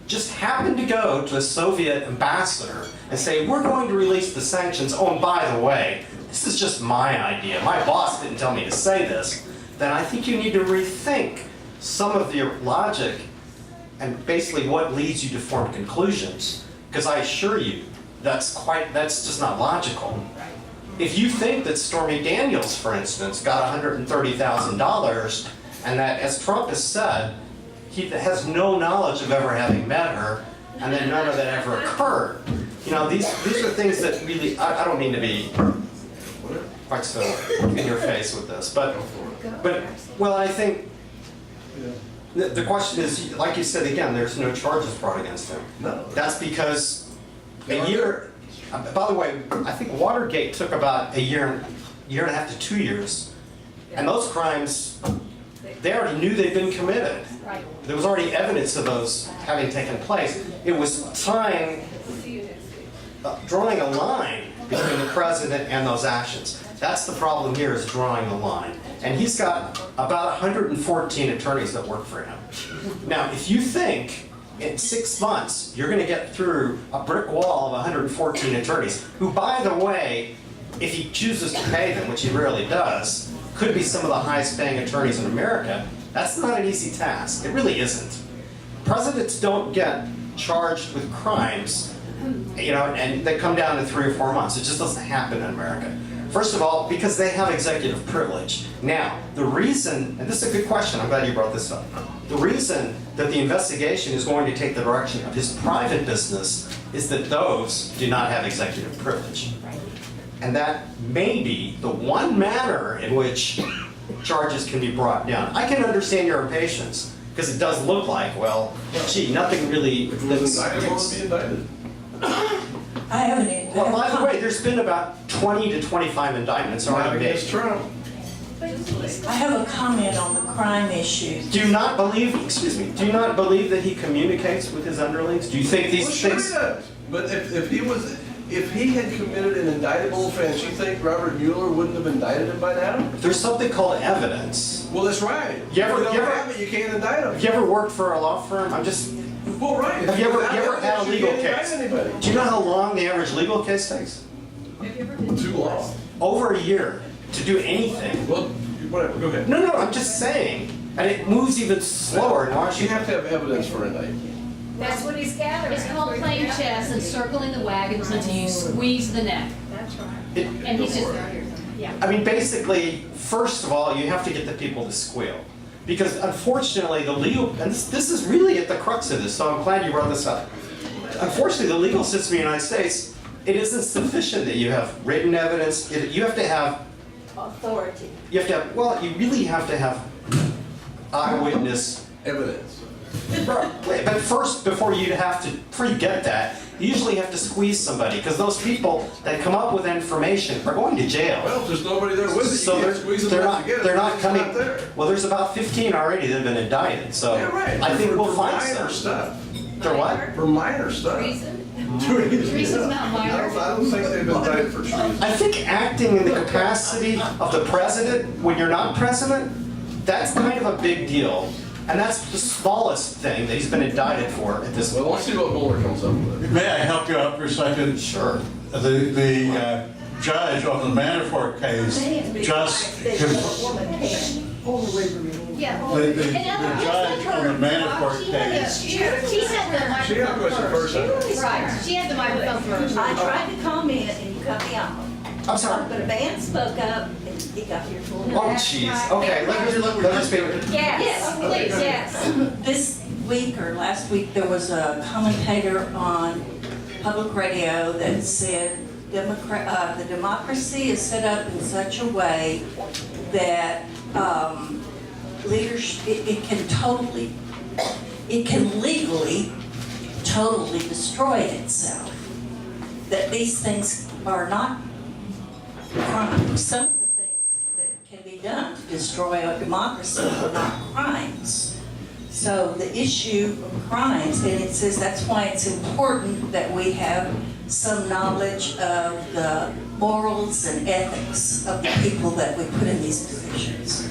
just happened to go to a Soviet ambassador and say, we're going to release the sanctions, oh, and by the way, this is just my idea, my boss didn't tell me to say this, then I think you need to rethink some of your logic and basically what leads you to form conclusions. Because I assure you, that's just not logical. If you think that Stormy Daniels, for instance, got $130,000, and that, as Trump has said, he has no knowledge of ever having met her, and that none of that ever occurred. These are things that really, I don't mean to be quite so in your face with this, but well, I think the question is, like you said again, there's no charges brought against him. No. That's because a year, by the way, I think Watergate took about a year and a half to 2 years. And those crimes, they already knew they'd been committed. There was already evidence of those having taken place. It was drawing a line between the president and those actions. That's the problem here, is drawing the line. And he's got about 114 attorneys that work for him. Now, if you think in 6 months you're going to get through a brick wall of 114 attorneys, who, by the way, if he chooses to pay them, which he rarely does, could be some of the highest paying attorneys in America, that's not an easy task. It really isn't. Presidents don't get charged with crimes, and they come down to 3 or 4 months. It just doesn't happen in America. First of all, because they have executive privilege. Now, the reason, and this is a good question, I'm glad you brought this up. The reason that the investigation is going to take the direction of his private business is that those do not have executive privilege. And that may be the one manner in which charges can be brought down. I can understand your impatience, because it does look like, well, gee, nothing really looks. I haven't. Well, by the way, there's been about 20 to 25 indictments already made. Against Trump. I have a comment on the crime issue. Do you not believe that he communicates with his underlings? Do you think these things? Sure he does. But if he was, If he had committed an indictable offense, you think Robert Mueller wouldn't have indicted him by now? There's something called evidence. Well, that's right. You ever- If you don't you ever- have it, you can't indict him. Have you ever worked for a law firm? I'm just, Well, right. have you ever had a You legal can't indict case? anybody. Do you know how long the average legal case takes? Too long. Over a year to do anything. Well, whatever, go ahead. No, I'm just saying. And it moves even slower in You Washington. have to have evidence for indictment. That's what he's gathering. It's called playing chess and circling the wagons until you squeeze the neck. That's right. It- And he's just, yeah. I mean, basically, first of all, you have to get the people to squeal. Because unfortunately, the legal, and this is really at the crux of this, so I'm glad you brought this up. Unfortunately, the legal system in the United States, it isn't sufficient that you have written evidence. You have to have, Authority. you have to have, well, you really have to have eyewitness. Evidence. But first, before you get that, you usually have to squeeze somebody, because those people that come up with information are going to jail. Well, if there's nobody there with it, you So can't squeeze them they're out not, to get it. they're not It's coming, not there. well, there's about 15 already that have been indicted, so Yeah, right. I think For- we'll for find minor some. stuff. For what? For minor stuff. Treason? Treason's not minor. I don't think they've been indicted for treason. I think acting in the capacity of the president when you're not president, that's kind of a big deal. And that's the smallest thing that he's been indicted for at this Well, point. let's see what Mueller comes up with. May I help you out for a second? Sure. The judge on the Manafort case just, the Yeah. judge on the Manafort case, She had the She had a microphone question first. Right, she had the microphone first. I tried to comment and you cut me off. I'm sorry. But a man spoke up and he got here full. Oh, jeez. Okay, let me speak. Yes, please, yes. This week or last week, there was a commentator on public radio that said the democracy is set up in such a way that leadership, it can legally totally destroy itself. That these things are not crimes. Some of the things that can be done to destroy a democracy are not crimes. So the issue of crimes, and it says that's why it's important that we have some knowledge of the morals and ethics of the people that we put in these positions.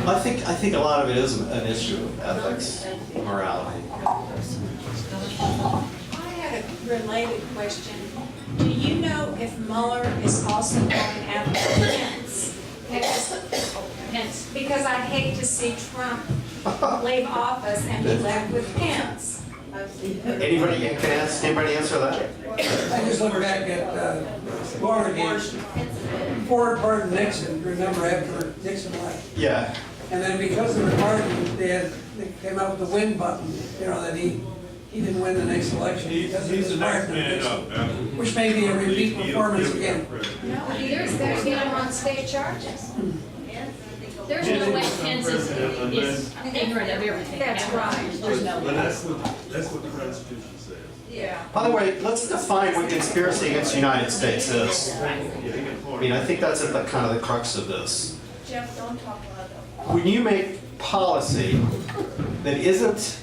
I think a lot of it is an issue of ethics, morality. I had a related question. Do you know if Mueller is also going after Pence? Because I hate to see Trump leave office and be left with Pence. Anybody answer that? I just look back at Ford pardoned Nixon, remember after Nixon left. Yeah. And then because of the pardon, they came out with the win button, that he didn't win the next election. because of He's his the next pardon of man Nixon, up. Absolutely. which may be a repeat performance again. No, there's going to be on state charges. There's no way Pence is ignorant of everything. That's right. There's no But way. that's what the Constitution says. Yeah. By the way, let's define what conspiracy against the United States is. I mean, I think that's at the kind of the crux of this. Jeff, don't talk loud. When you make policy that isn't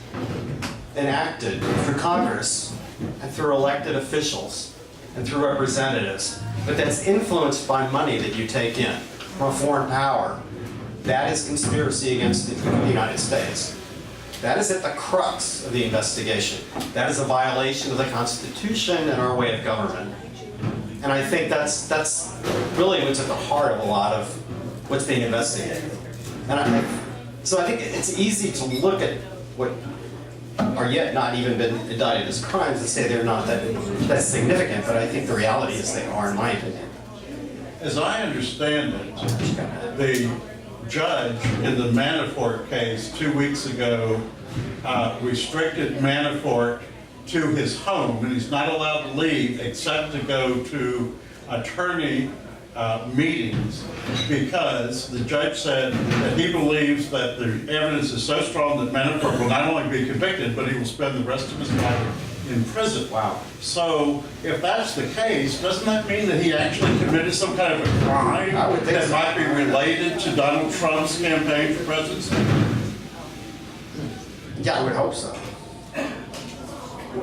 enacted through Congress and through elected officials and through representatives, but that's influenced by money that you take in from a foreign power, that is conspiracy against the United States. That is at the crux of the investigation. That is a violation of the Constitution and our way of government. And I think that's really what's at the heart of a lot of what's being investigated. And so I think it's easy to look at what are yet not even been indicted as crimes and say they're not that significant, but I think the reality is they are, in my opinion. as I understand it, the judge in the Manafort case 2 weeks ago restricted Manafort to his home, and he's not allowed to leave except to go to attorney meetings, because the judge said that he believes that the evidence is so strong that Manafort will not only be convicted, but he will spend the rest of his life in prison. Wow. So if that's the case, doesn't that mean that he actually committed some kind of a crime I would think that so. might be related to Donald Trump's campaign for presidency? Yeah, I would hope so.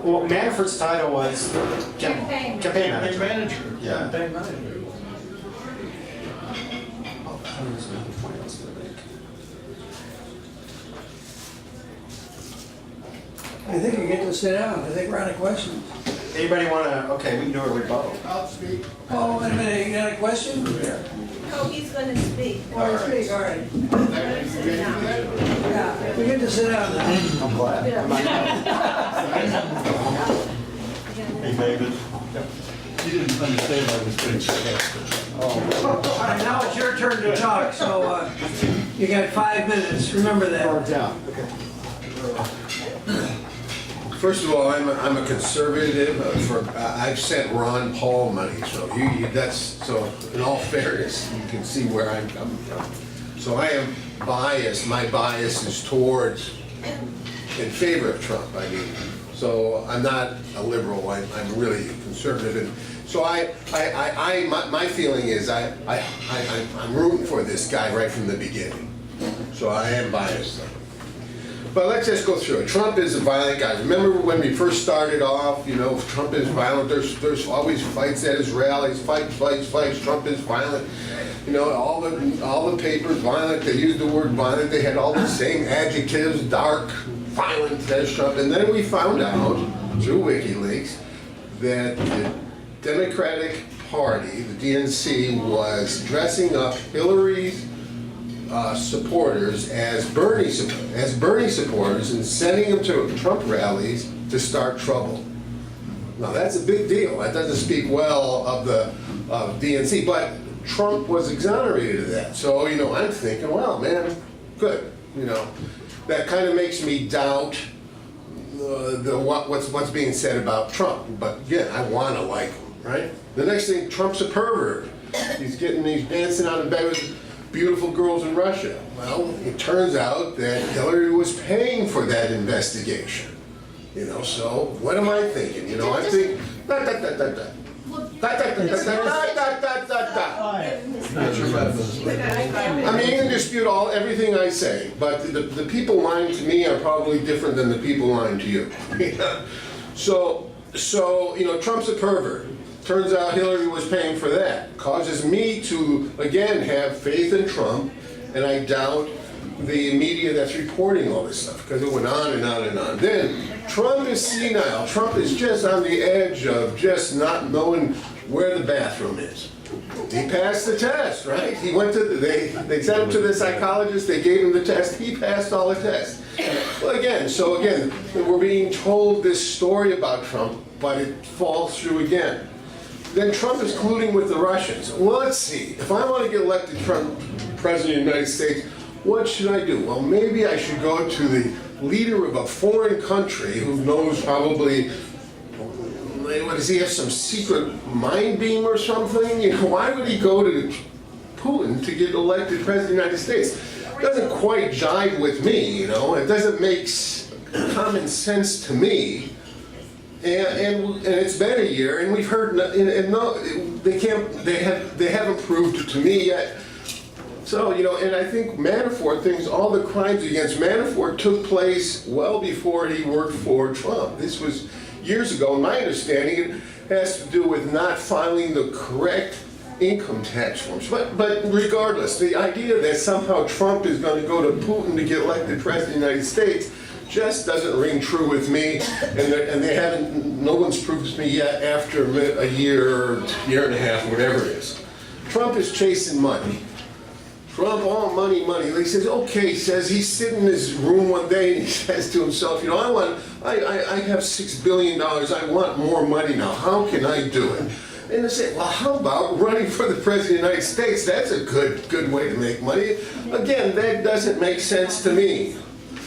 Well, Manafort's title was Campaign. campaign Campaign manager. manager. Yeah. Campaign manager. I think you get to sit down. I think we're out of questions. Anybody want to? Okay, we can do a rebuttal. I'll speak. Oh, wait a minute, you got a question? Oh, he's gonna speak. All right, speak, all right. Yeah, we get to sit down now. I'm glad. Hey, David. You didn't understand I was being sarcastic. All right, now it's your turn to talk, so you got 5 minutes, remember that. First of all, I'm a conservative. I've sent Ron Paul money, so so in all fairness, you can see where I'm coming from. So I am biased. My bias is towards in favor of Trump. I mean, so I'm not a liberal. I'm really conservative, and so my feeling is I'm rooting for this guy right from the beginning. So I am biased. But let's just go through it. Trump is a violent guy. Remember when we first started off, you know, Trump is violent. There's always fights at his rallies, fights. Trump is violent. You know, all the papers violent. They used the word violent. They had all the same adjectives, dark, violent as Trump. And then we found out through WikiLeaks that the Democratic Party, the DNC, was dressing up Hillary's supporters as Bernie supporters and sending them to Trump rallies to start trouble. Now that's a big deal. That doesn't speak well of the DNC, but Trump was exonerated of that. So, you know, I'm thinking, well, man, good. You know, that kind of makes me doubt what's being said about Trump. But again, I want to like him, right? The next thing, Trump's a pervert. He's dancing out in bed with beautiful girls in Russia. Well, it turns out that Hillary was paying for that investigation. You know, so what am I thinking? You know, I think I mean, you can dispute everything I say, but the people lying to me are probably different than the people lying to you. So you know, Trump's a pervert. Turns out Hillary was paying for that. Causes me to, again, have faith in Trump, and I doubt the media that's reporting all this stuff, because it went on and on and on. Then, Trump is senile. Trump is just on the edge of just not knowing where the bathroom is. He passed the test, right? He went to, they sent him to the psychologist, they gave him the test, he passed all the tests. Well, again, we're being told this story about Trump, but it falls through again. Then Trump is colluding with the Russians. Well, let's see. If I want to get elected Trump president of the United States, what should I do? Well, maybe I should go to the leader of a foreign country who knows probably, what does he have, some secret mind beam or something? You know, why would he go to Putin to get elected president of the United States? It doesn't quite jive with me, you know. It doesn't make common sense to me. And it's been a year, and we've heard, they haven't proved to me yet. So, you know, and I think Manafort thinks all the crimes against Manafort took place well before he worked for Trump. This was years ago, and my understanding it has to do with not filing the correct income tax forms. But regardless, the idea that somehow Trump is going to go to Putin to get elected president of the United States just doesn't ring true with me, and they haven't, no one's proved to me yet after a year and a half, whatever it is. Trump is chasing money. Trump, all money. He says, okay, he says, he's sitting in his room one day and he says to himself, you know, I have $6 billion, I want more money now, how can I do it? And they say, well, how about running for the president of the United States? That's a good way to make money. Again, that doesn't make sense to me.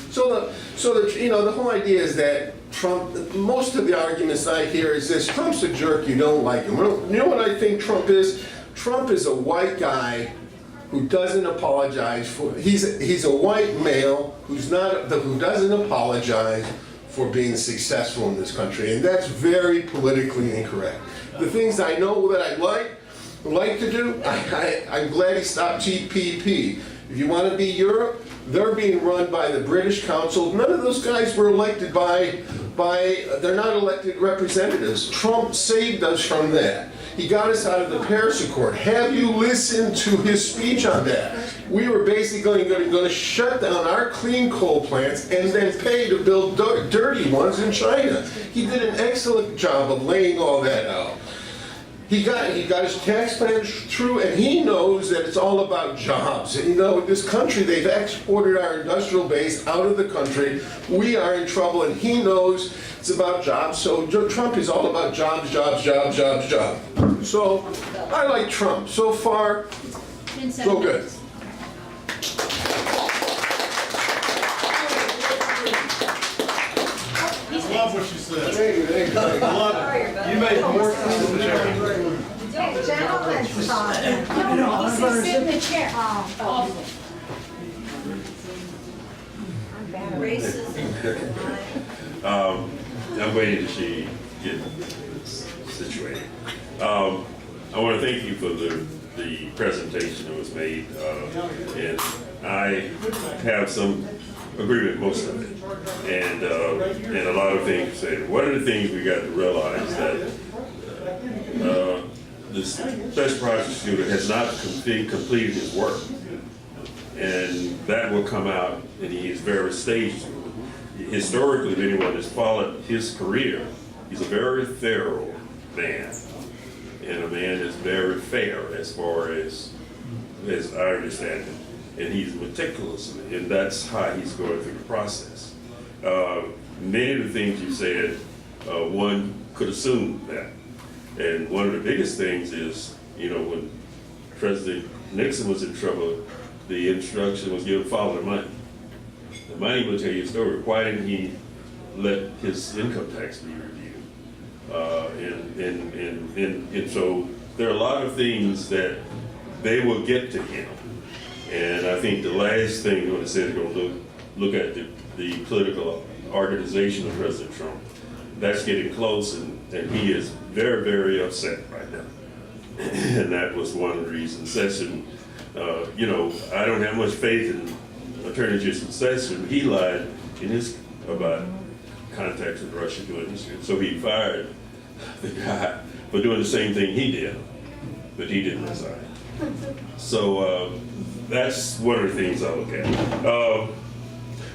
So you know, the whole idea is that Trump, most of the arguments I hear is this: Trump's a jerk, you don't like him. You know what I think Trump is? Trump is a white guy who doesn't apologize for, he's a white male who doesn't apologize for being successful in this country, and that's very politically incorrect. The things I know that I like to do, I'm glad he stopped TPP. If you want to be Europe, they're being run by the British Council. None of those guys were elected by they're not elected representatives. Trump saved us from that. He got us out of the Paris Accord. Have you listened to his speech on that? We were basically going to shut down our clean coal plants and then pay to build dirty ones in China. He did an excellent job of laying all that out. He got his tax plan through, and he knows that it's all about jobs. And you know, this country, they've exported our industrial base out of the country. We are in trouble, and he knows it's about jobs. So Trump is all about jobs, jobs, jobs, jobs, jobs. So I like Trump. So far, so good. I love what she said. I love it. You made more sense than ever. Gentlemen's talking. He says sit in the chair. Oh. I'm waiting to see get situated. I want to thank you for the presentation that was made, and I have some agreement with most of it, and a lot of things said. One of the things we got to realize that this special prosecutor has not completed his work, and that will come out in these various stages. Historically, if anyone has followed his career, he's a very thorough man, and a man that's very fair as far as I understand it, and he's meticulous, and that's how he's going through the process. Many of the things you said, one could assume that. And one of the biggest things is, you know, when President Nixon was in trouble, the instruction was given, follow the money. The money will tell you a story. Why didn't he let his income tax be reviewed? And so there are a lot of things that they will get to him. And I think the last thing when it says going to look at the political organization of President Trump, that's getting close, and he is very, very upset right now. And that was one of the reasons. Session, you know, I don't have much faith in Attorney General Session. He lied in his about contacts with Russia doing this, so he fired the guy for doing the same thing he did, but he didn't resign. So that's one of the things I look at.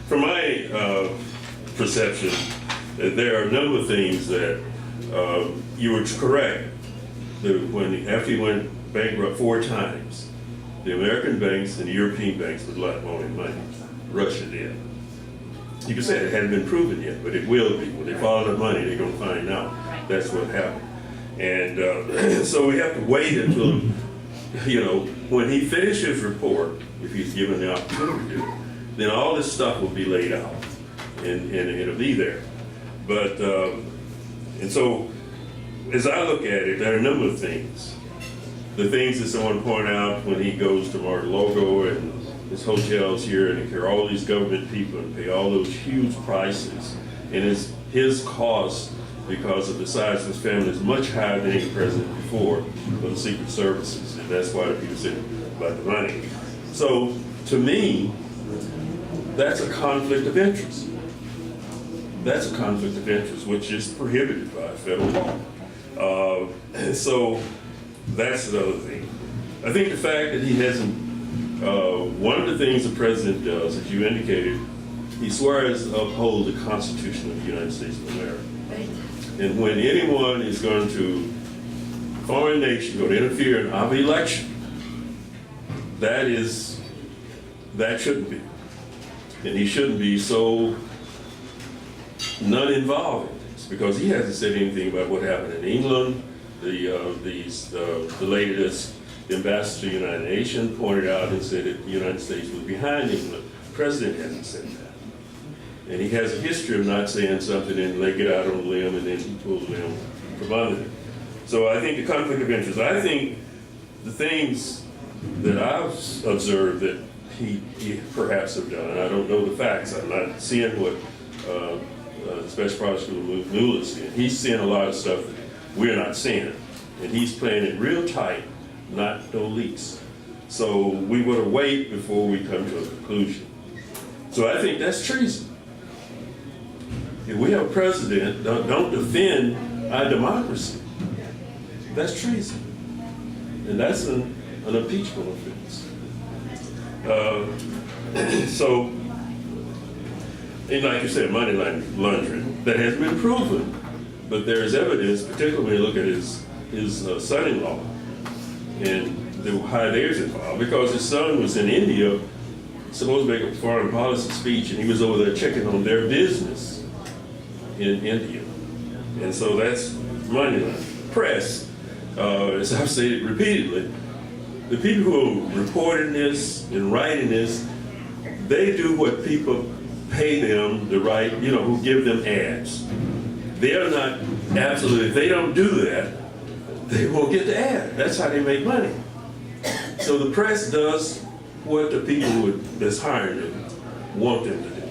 From my perception, there are a number of things that you were correct. After he went bankrupt 4 times, the American banks and the European banks would like loaning money. Russia did. You can say it hadn't been proven yet, but it will be. When they follow the money, they're going to find out that's what happened. And so we have to wait until, you know, when he finishes his report, if he's given the opportunity to, then all this stuff will be laid out, and it'll be there. But, and so, as I look at it, there are a number of things. The things that someone pointed out when he goes to Mar-a-Lago and his hotels here, and he carry all these government people and pay all those huge prices, and his cost, because of the size of his family, is much higher than any president before for the Secret Services, and that's why the people said about the money. So, to me, that's a conflict of interest. That's a conflict of interest, which is prohibited by federal law. So that's the other thing. I think the fact that he hasn't, one of the things the president does, as you indicated, he swears to uphold the Constitution of the United States of America. And when anyone is going to, foreign nation, go to interfere in our election, that shouldn't be. And he shouldn't be so non-involved in this, because he hasn't said anything about what happened in England. The lady that's the ambassador to the United Nations pointed out and said that the United States was behind England. The president hasn't said that. And he has a history of not saying something and they get out on a limb and then he pulls the limb from under it. So I think the conflict of interest, I think the things that I've observed that he perhaps have done, and I don't know the facts, I'm not seeing what Special Prosecutor Mueller is seeing. He's seeing a lot of stuff that we're not seeing, and he's playing it real tight, not no leaks. So we would wait before we come to a conclusion. So I think that's treason. if we have a president, don't defend our democracy, that's treason. And that's an impeachable offense. So, and like you said, money laundering, that has been proven. But there's evidence, particularly when you look at his son-in-law and how there's involved, because his son was in India, supposed to make a foreign policy speech, and he was over there checking on their business in India. And so that's money laundering. Press, as I've said repeatedly, the people who are reporting this and writing this, they do what people pay them to write, who give them ads. They're not absolutely, if they don't do that, they won't get the ad. That's how they make money. So the press does what the people that's hiring them want them to do.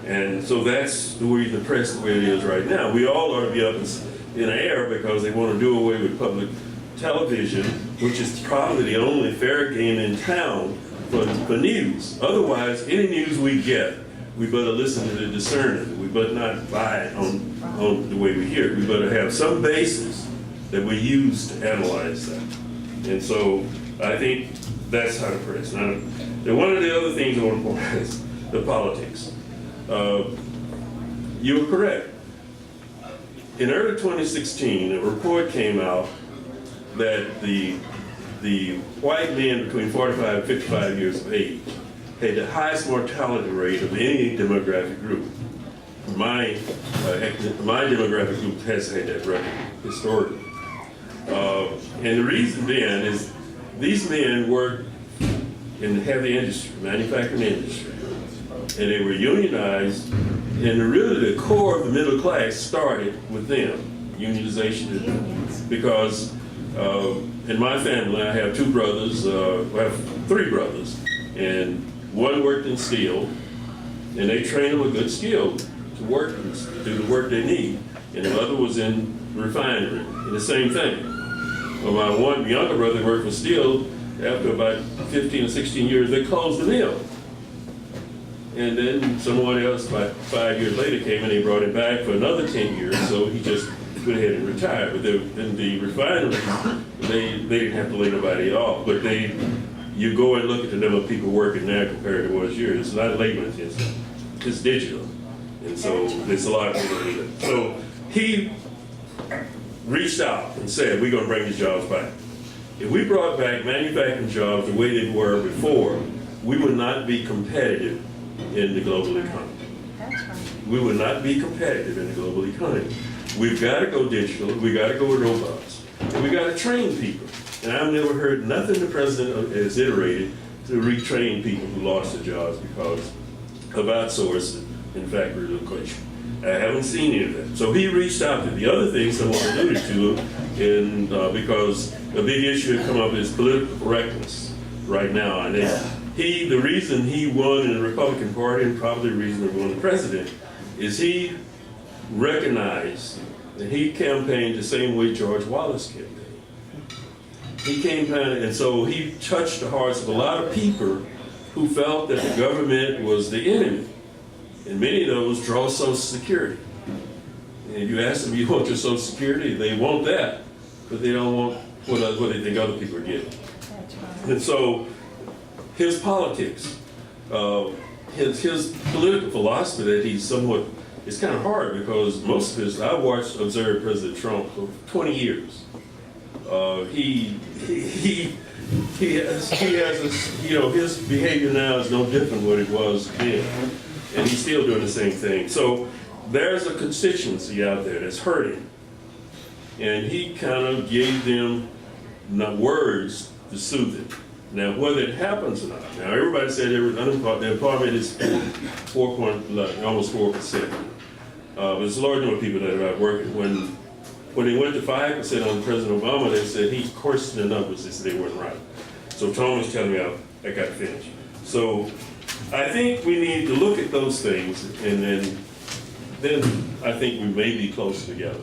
And so that's the reason the press is the way it is right now. We all ought to be up in the air because they want to do away with public television, which is probably the only fair game in town for news. Otherwise, any news we get, we better listen to the discerning. We better not buy it on the way we hear it. We better have some basis that we use to analyze that. And so I think that's how to press. Now, one of the other things I want to point out is the politics. You were correct. In early 2016, a report came out that the white men between 45 and 55 years of age had the highest mortality rate of any demographic group. My demographic group has had that record historically. And the reason then is these men worked in the heavy industry, manufacturing industry, and they were unionized, and really the core of the middle class started with them, unionization, because in my family I have two brothers, I have three brothers, and one worked in steel, and they trained them with good skill to work, to do the work they need, and the other was in refinery, and the same thing. Well, my one younger brother worked for steel. After about 15 or 16 years, they closed the mill. And then someone else, about 5 years later, came and they brought him back for another 10 years, so he just went ahead and retired. But in the refinery, they didn't have to lay nobody off. But you go and look at the number of people working now compared to what was yours. It's not labor intensive, it's digital. And so there's a lot of people in it. So he reached out and said, we're gonna bring these jobs back. If we brought back manufacturing jobs the way they were before, we would not be competitive in the global economy. We would not be competitive in the global economy. We've got to go digital, we got to go with robots, and we got to train people. And I've never heard nothing the president has iterated to retrain people who lost their jobs because of outsourcing and factory location. I haven't seen any of that. So he reached out to the other things I want to alluded to, and because a big issue that come up is political correctness right now. And the reason he won in the Republican Party, and probably the reason he won the president, is he recognized that he campaigned the same way George Wallace campaigned. He campaigned, and so he touched the hearts of a lot of people who felt that the government was the enemy. And many of those draw Social Security. And if you ask them, you want your Social Security? They want that, but they don't want what they think other people are getting. And so his politics, his political philosophy that he's somewhat, it's kind of hard because most of his, I observed President Trump for 20 years. He has his behavior now is no different than what it was then. And he's still doing the same thing. So there's a constituency out there that's hurting. And he kind of gave them words to soothe it. Now, whether it happens or not, now everybody said the unemployment is almost 4%. But there's a large number of people that are out working. When they went to 5% on President Obama, they said he coursed the numbers. They said they weren't right. So Tom was telling me I got to finish. So I think we need to look at those things, and then I think we may be closer together.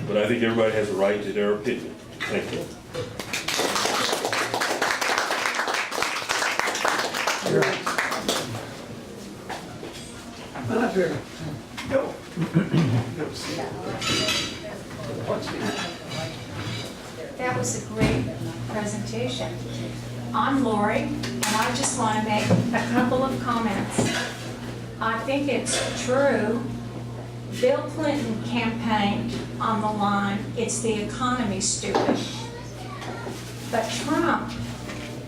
But I think everybody has a right to their opinion. Thank you. Go. That was a great presentation. I'm Lori, and I just want to make a couple of comments. I think it's true. Bill Clinton campaigned on the line, "It's the economy, stupid." But Trump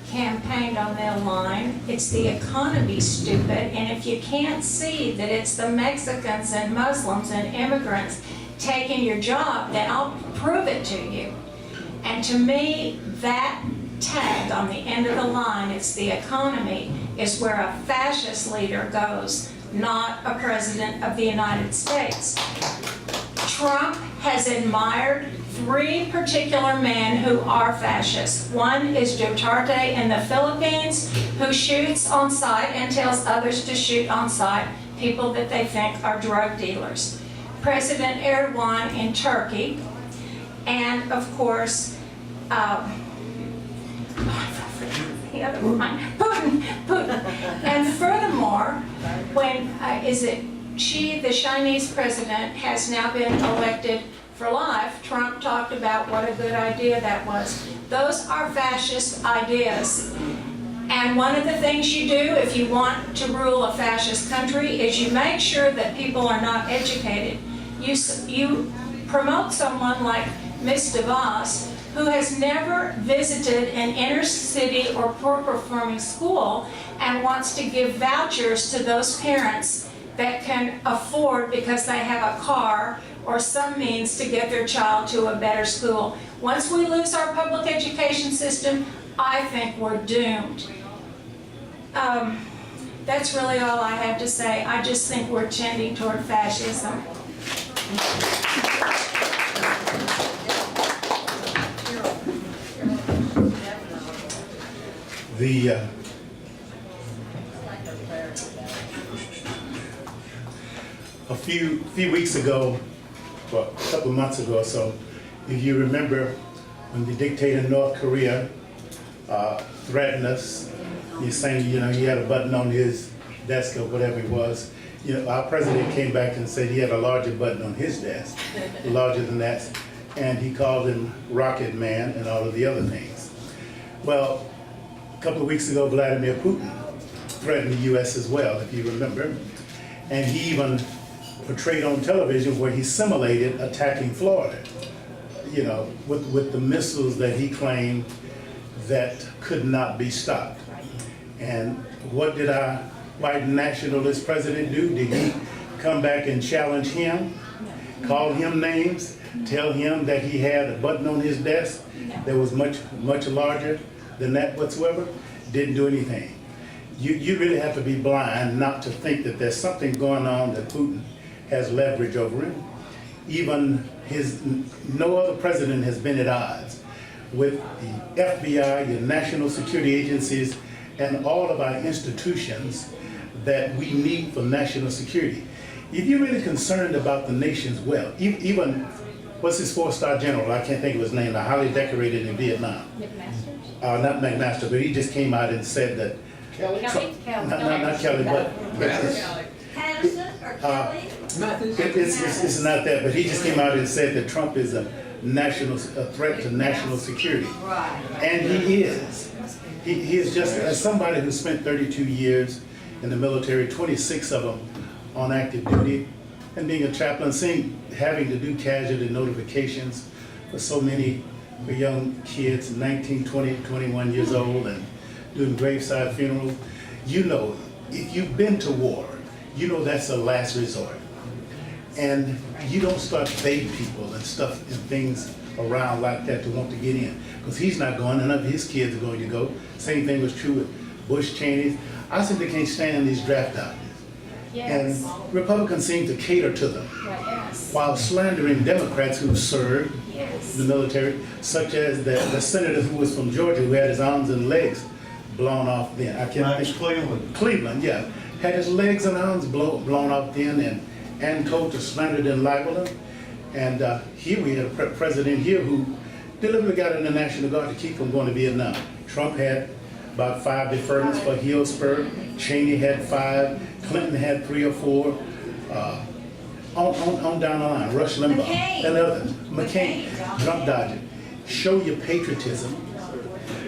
campaigned on the line, "It's the economy, stupid." And if you can't see that it's the Mexicans and Muslims and immigrants taking your job, then I'll prove it to you. And to me, that tag on the end of the line, "It's the economy," is where a fascist leader goes, not a president of the United States. Trump has admired three particular men who are fascists. One is Duterte in the Philippines, who shoots on sight and tells others to shoot on sight people that they think are drug dealers. President Erdogan in Turkey, and of course, the other one, Putin. And furthermore, when the Chinese president has now been elected for life, Trump talked about what a good idea that was. Those are fascist ideas. And one of the things you do if you want to rule a fascist country is you make sure that people are not educated. You promote someone like Ms. DeVos, who has never visited an inner city or poor performing school and wants to give vouchers to those parents that can afford, because they have a car or some means, to get their child to a better school. Once we lose our public education system, I think we're doomed. That's really all I have to say. I just think we're tending toward fascism. A few weeks ago, well, a couple of months ago or so, if you remember when the dictator in North Korea threatened us, he's saying, he had a button on his desk or whatever it was. Our president came back and said he had a larger button on his desk, larger than that, and he called him Rocket Man and all of the other things. Well, a couple of weeks ago, Vladimir Putin threatened the U.S. as well, if you remember, and he even portrayed on television where he simulated attacking Florida, with the missiles that he claimed that could not be stopped. And what did our white nationalist president do? Did he come back and challenge him, call him names, tell him that he had a button on his desk that was much, much larger than that whatsoever? Didn't do anything. You really have to be blind not to think that there's something going on that Putin has leverage over him. Even no other president has been at odds with the FBI, the national security agencies, and all of our institutions that we need for national security. If you're really concerned about the nation's wealth, even, what's his four-star general, I can't think of his name, highly decorated in Vietnam. McMaster? Not McMaster, but he just came out and said that Kelly? not Kelly, but Patterson or Kelly? it's not that, but he just came out and said that Trump is a threat to national security. Right. And he is. He is just, as somebody who spent 32 years in the military, 26 of them on active duty, and being a chaplain, having to do casualty notifications for so many young kids, 19, 20, 21 years old, and doing graveside funerals. If you've been to war, that's a last resort. And you don't start baiting people and stuff and things around like that to want to get in. Because he's not going, and none of his kids are going to go. Same thing was true with Bush, Cheney. I simply can't stand these draft doctors. Yes. And Republicans seem to cater to them, Yes. while slandering Democrats who served Yes. the military, such as the senator who was from Georgia who had his arms and legs blown off then. I can't think. Cleveland, yeah. Had his legs and arms blown off then, and told to slander and libel him. And here we had a president here who deliberately got in the National Guard to keep from going to Vietnam. Trump had about 5 deferments for Hillsborough. Cheney had 5. Clinton had 3 or 4. on down the line, Rush Limbaugh McCain. and others, McCain, drunk dodging. Show your patriotism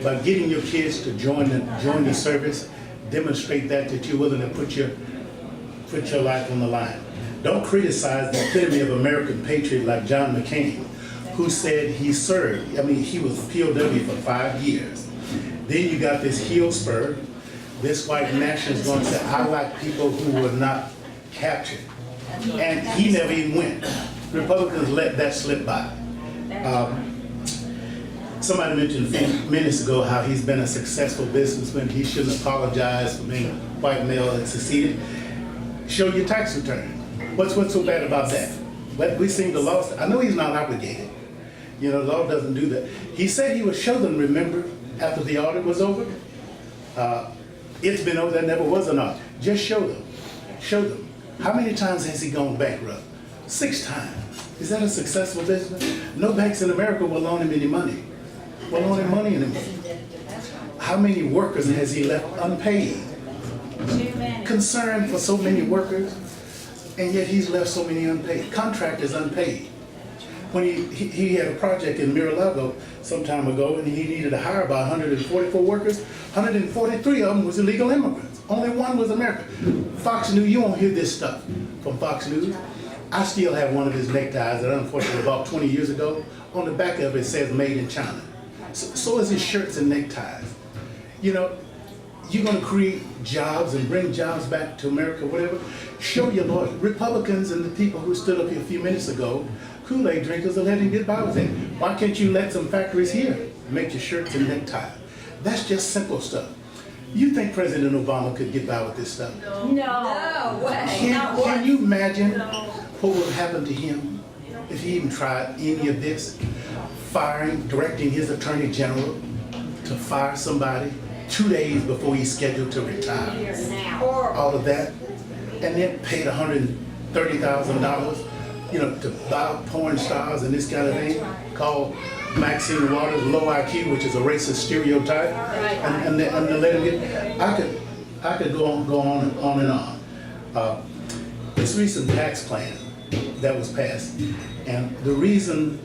by getting your kids to join the service. Demonstrate that you're willing to put your life on the line. Don't criticize the epitome of American patriot like John McCain, who said he served. I mean, he was POW for 5 years. Then you got this heel spur. This white nationalist going to say, I like people who were not captured. And he never even went. Republicans let that slip by. Somebody mentioned a few minutes ago how he's been a successful businessman. He shouldn't apologize for being a white male that succeeded. Show your tax return. What's so bad about that? But we seem to lost it. I know he's not obligated. You know, the law doesn't do that. He said he would show them, remember, after the audit was over? It's been over, there never was an audit. Just show them. Show them. How many times has he gone bankrupt? 6 times. Is that a successful business? No banks in America will loan him any money. Will loan him money anymore. How many workers has he left unpaid? Concern for so many workers, and yet he's left so many unpaid. Contractors unpaid. When he had a project in Mar-a-Lago some time ago, and he needed to hire about 144 workers. 143 of them was illegal immigrants. Only 1 was American. Fox News, you won't hear this stuff from Fox News. I still have one of his neckties that unfortunately about 20 years ago, on the back of it says made in China. So is his shirts and neckties. You know, you're going to create jobs and bring jobs back to America, whatever. Show your loyalty. Republicans and the people who stood up here a few minutes ago, Kool-Aid drinkers, are letting get by with it. Why can't you let some factories here make your shirts and neckties? That's just simple stuff. You think President Obama could get by with this stuff? No way. Can you imagine what would happen to him if he even tried any of this? Directing his attorney general to fire somebody 2 days before he's scheduled to retire. All of that. And then paid $130,000, you know, to buy porn stars and this kind of thing, called Maxine Waters low IQ, which is a racist stereotype, and to let him get. I could go on and on. This recent tax plan that was passed, and the reason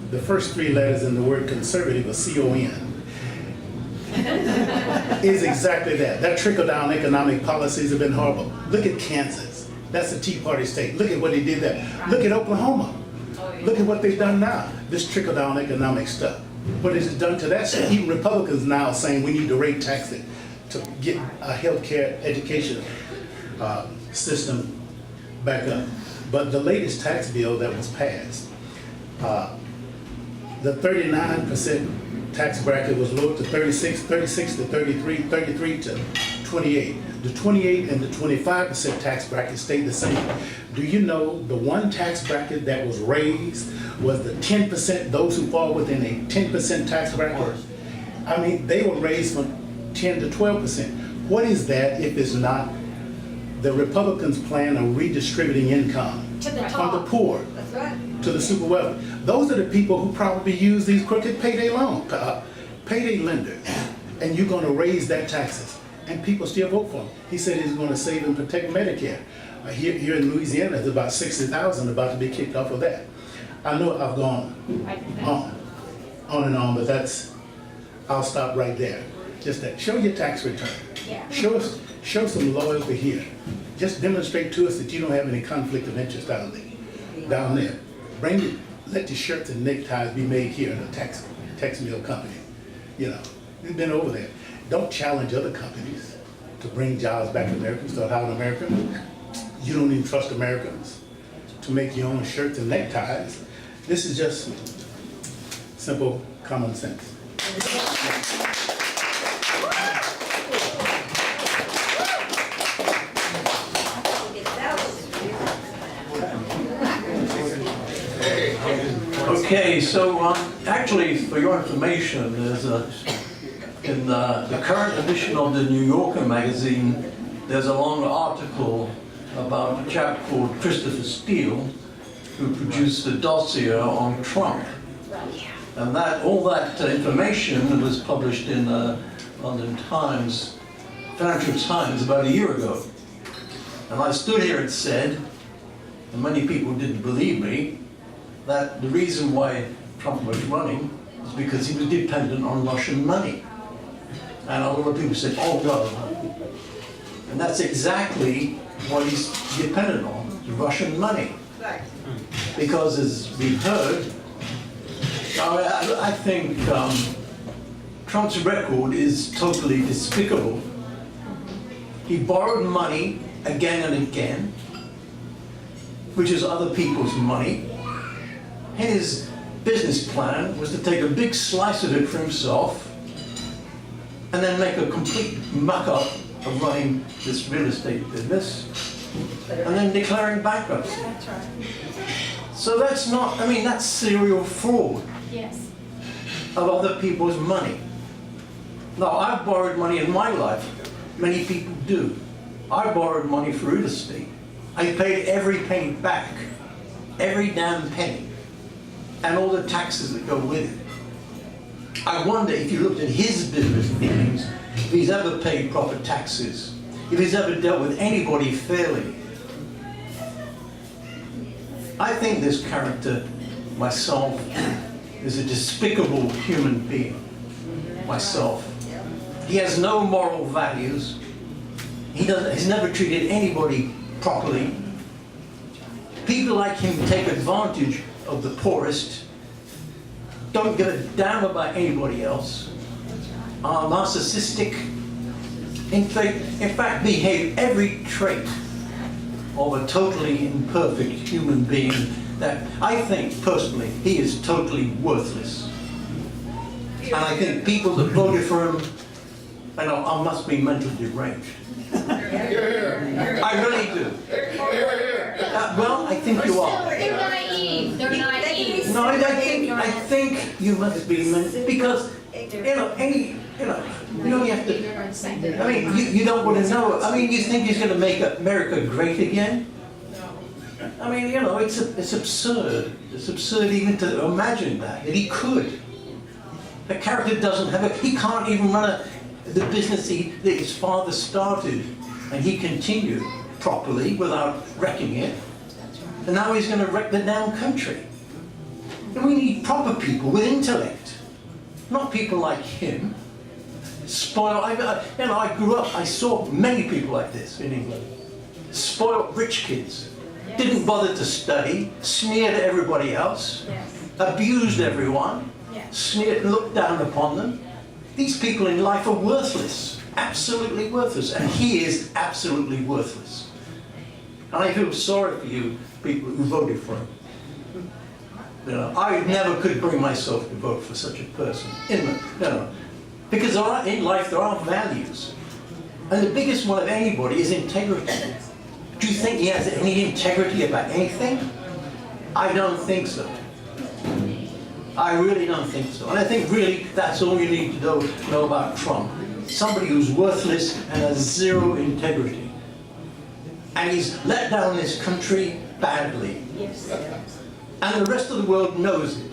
the first 3 letters in the word conservative are CON is exactly that. That trickle-down economic policies have been horrible. Look at Kansas. That's a Tea Party state. Look at what they did there. Look at Oklahoma. Look at what they've done now. This trickle-down economic stuff. What has it done to that state? Even Republicans now are saying we need to rate taxes to get a healthcare education system back up. But the latest tax bill that was passed, the 39% tax bracket was lowered to 36 to 33, 33 to 28. The 28 and the 25% tax bracket stayed the same. Do you know the one tax bracket that was raised was the 10%, those who fall within a 10% tax bracket? I mean, they were raised from 10 to 12%. What is that if it's not the Republicans' plan of redistributing income To the from the top. poor That's right. to the super wealthy? Those are the people who probably use these crooked payday loans, payday lenders, and you're going to raise their taxes, and people still vote for him. He said he's going to save and protect Medicare. Here in Louisiana, there's about 60,000 about to be kicked off of that. I know I've gone on and on, but I'll stop right there. Just that. Show your tax return. Yeah. Show some loyalty here. Just demonstrate to us that you don't have any conflict of interest down there. Bring it. Let your shirts and neckties be made here in a tax mill company. You know, we've been over there. Don't challenge other companies to bring jobs back to America, start out in America. You don't even trust Americans to make your own shirts and neckties. This is just simple common sense. Okay, so actually, for your information, there's in the current edition of the New Yorker magazine, there's a long article about a chap called Christopher Steele, who produced a dossier on Trump. And all that information was published in London Times, Financial Times, about a year ago. And I stood here and said, and many people didn't believe me, that the reason why Trump was running is because he was dependent on Russian money. And a lot of people said, oh no. And that's exactly what he's dependent on, Russian money. Because as we've heard, I think Trump's record is totally despicable. He borrowed money again and again, which is other people's money. His business plan was to take a big slice of it for himself and then make a complete muck-up of running this real estate business and then declaring bankruptcy. That's right. So that's not, I mean, that's serial fraud Yes. of other people's money. Now, I've borrowed money in my life. Many people do. I borrowed money for real estate. I paid every penny back, every damn penny, and all the taxes that go with it. I wonder if you looked at his business dealings, if he's ever paid proper taxes, if he's ever dealt with anybody fairly. I think this character, myself, is a despicable human being, myself. He has no moral values. He's never treated anybody properly. People like him take advantage of the poorest, don't give a damn about anybody else, are narcissistic, in fact behave every trait of a totally imperfect human being that I think, personally, he is totally worthless. And I think people that voted for him, I must be mentally deranged. I really do. Well, I think you are. They're naive. They're naive. No, I think you must be because you have to. I mean, you don't want to know. I mean, you think he's going to make America great again? I mean, it's absurd. It's absurd even to imagine that he could. The character doesn't have he can't even run the business that his father started, and he continued properly without wrecking it. And now he's going to wreck the damn country. And we need proper people with intellect, not people like him. Spoiled. I grew up. I saw many people like this in England. Spoiled rich kids, didn't bother to study, sneered at everybody else, abused everyone, sneered, looked down upon them. These people in life are worthless, absolutely worthless, and he is absolutely worthless. And I feel sorry for you people who voted for him. I never could bring myself to vote for such a person. Because in life there are values, and the biggest one of anybody is integrity. Do you think he has any integrity about anything? I don't think so. I really don't think so. And I think really that's all you need to know about Trump. Somebody who's worthless and has zero integrity. And he's let down this country badly. Yes. And the rest of the world knows it.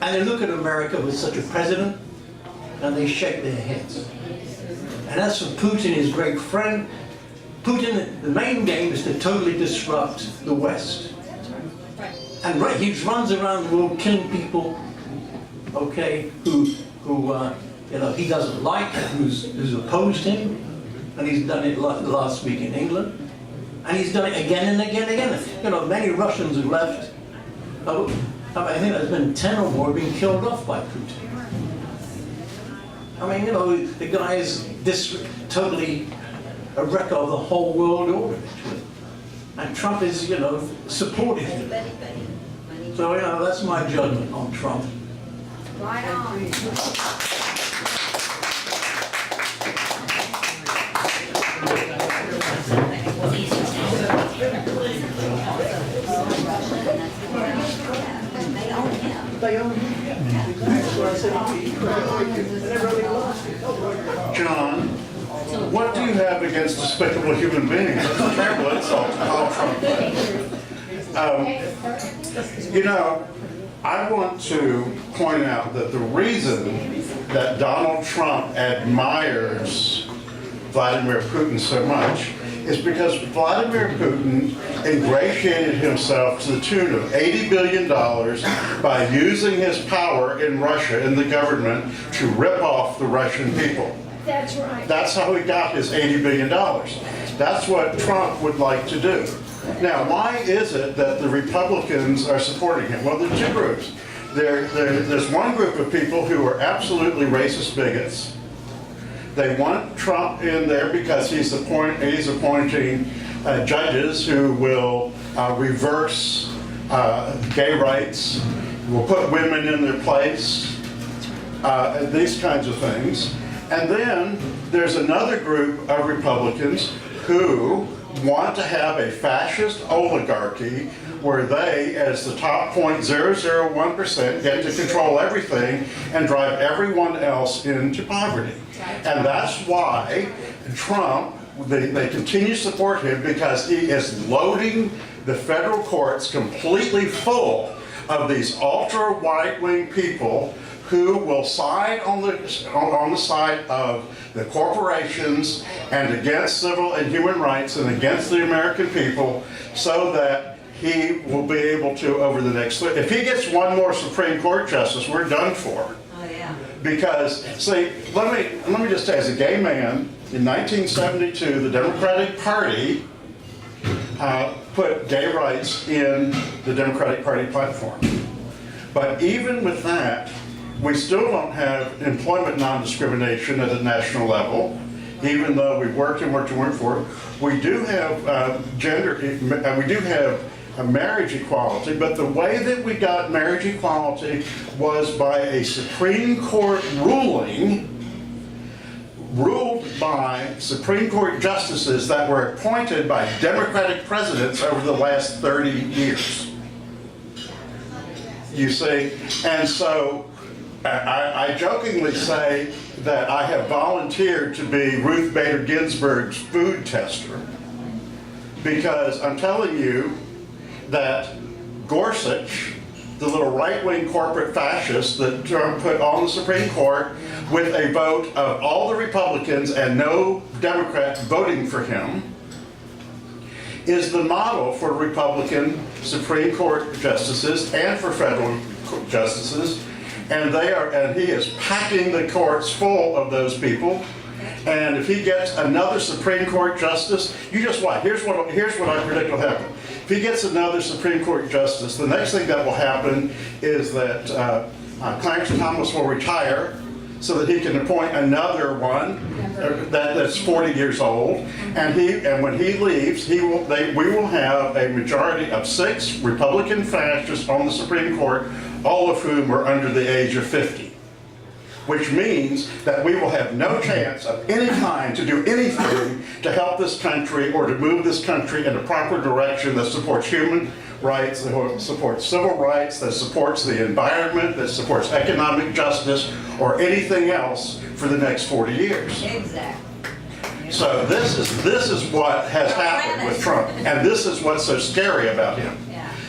And they look at America with such a president and they shake their heads. And as for Putin, his great friend, Putin, the main game is to totally disrupt the West. And he runs around the world killing people, okay, who he doesn't like, who's opposed him, and he's done it last week in England, and he's done it again and again and again. Many Russians have left. I think there's been 10 or more being killed off by Putin. I mean, the guy is totally a wrecker of the whole world order, and Trump is, supporting him. So, that's my judgment on Trump. Right on. John, what do you have against despicable human beings? That's a terrible insult to call Trump. I want to point out that the reason that Donald Trump admires Vladimir Putin so much is because Vladimir Putin ingratiated himself to the tune of $80 billion by using his power in Russia, in the government, to rip off the Russian people. That's right. That's how he got his $80 billion. That's what Trump would like to do. Now, why is it that the Republicans are supporting him? Well, there's two groups. There's one group of people who are absolutely racist bigots. They want Trump in there because he's appointing judges who will reverse gay rights, will put women in their place, these kinds of things. And then there's another group of Republicans who want to have a fascist oligarchy where they, as the top 0.001%, get to control everything and drive everyone else into poverty. And that's why Trump, they continue to support him, because he is loading the federal courts completely full of these ultra right-wing people who will side on the side of the corporations and against civil and human rights and against the American people, so that he will be able to, over the next, if he gets one more Supreme Court justice, we're done for. Oh, yeah. Because, see, let me just say, as a gay man, in 1972, the Democratic Party put gay rights in the Democratic Party platform. But even with that, we still don't have employment non-discrimination at a national level, even though we've worked for it. We do have we do have marriage equality, but the way that we got marriage equality was by a Supreme Court ruling, ruled by Supreme Court justices that were appointed by Democratic presidents over the last 30 years. You see, and so I jokingly say that I have volunteered to be Ruth Bader Ginsburg's food tester, because I'm telling you that Gorsuch, the little right-wing corporate fascist that Trump put on the Supreme Court with a vote of all the Republicans and no Democrats voting for him, is the model for Republican Supreme Court justices and for federal justices. And he is packing the courts full of those people. And if he gets another Supreme Court justice, you just watch. Here's what I predict will happen. If he gets another Supreme Court justice, the next thing that will happen is that Clarence Thomas will retire, so that he can appoint another one that's 40 years old. And when he leaves, we will have a majority of 6 Republican fascists on the Supreme Court, all of whom are under the age of 50. Which means that we will have no chance of any kind to do anything to help this country or to move this country in a proper direction that supports human rights, that supports civil rights, that supports the environment, that supports economic justice, or anything else for the next 40 years. Exactly. So this is what has happened with Trump, and this is what's so scary about him.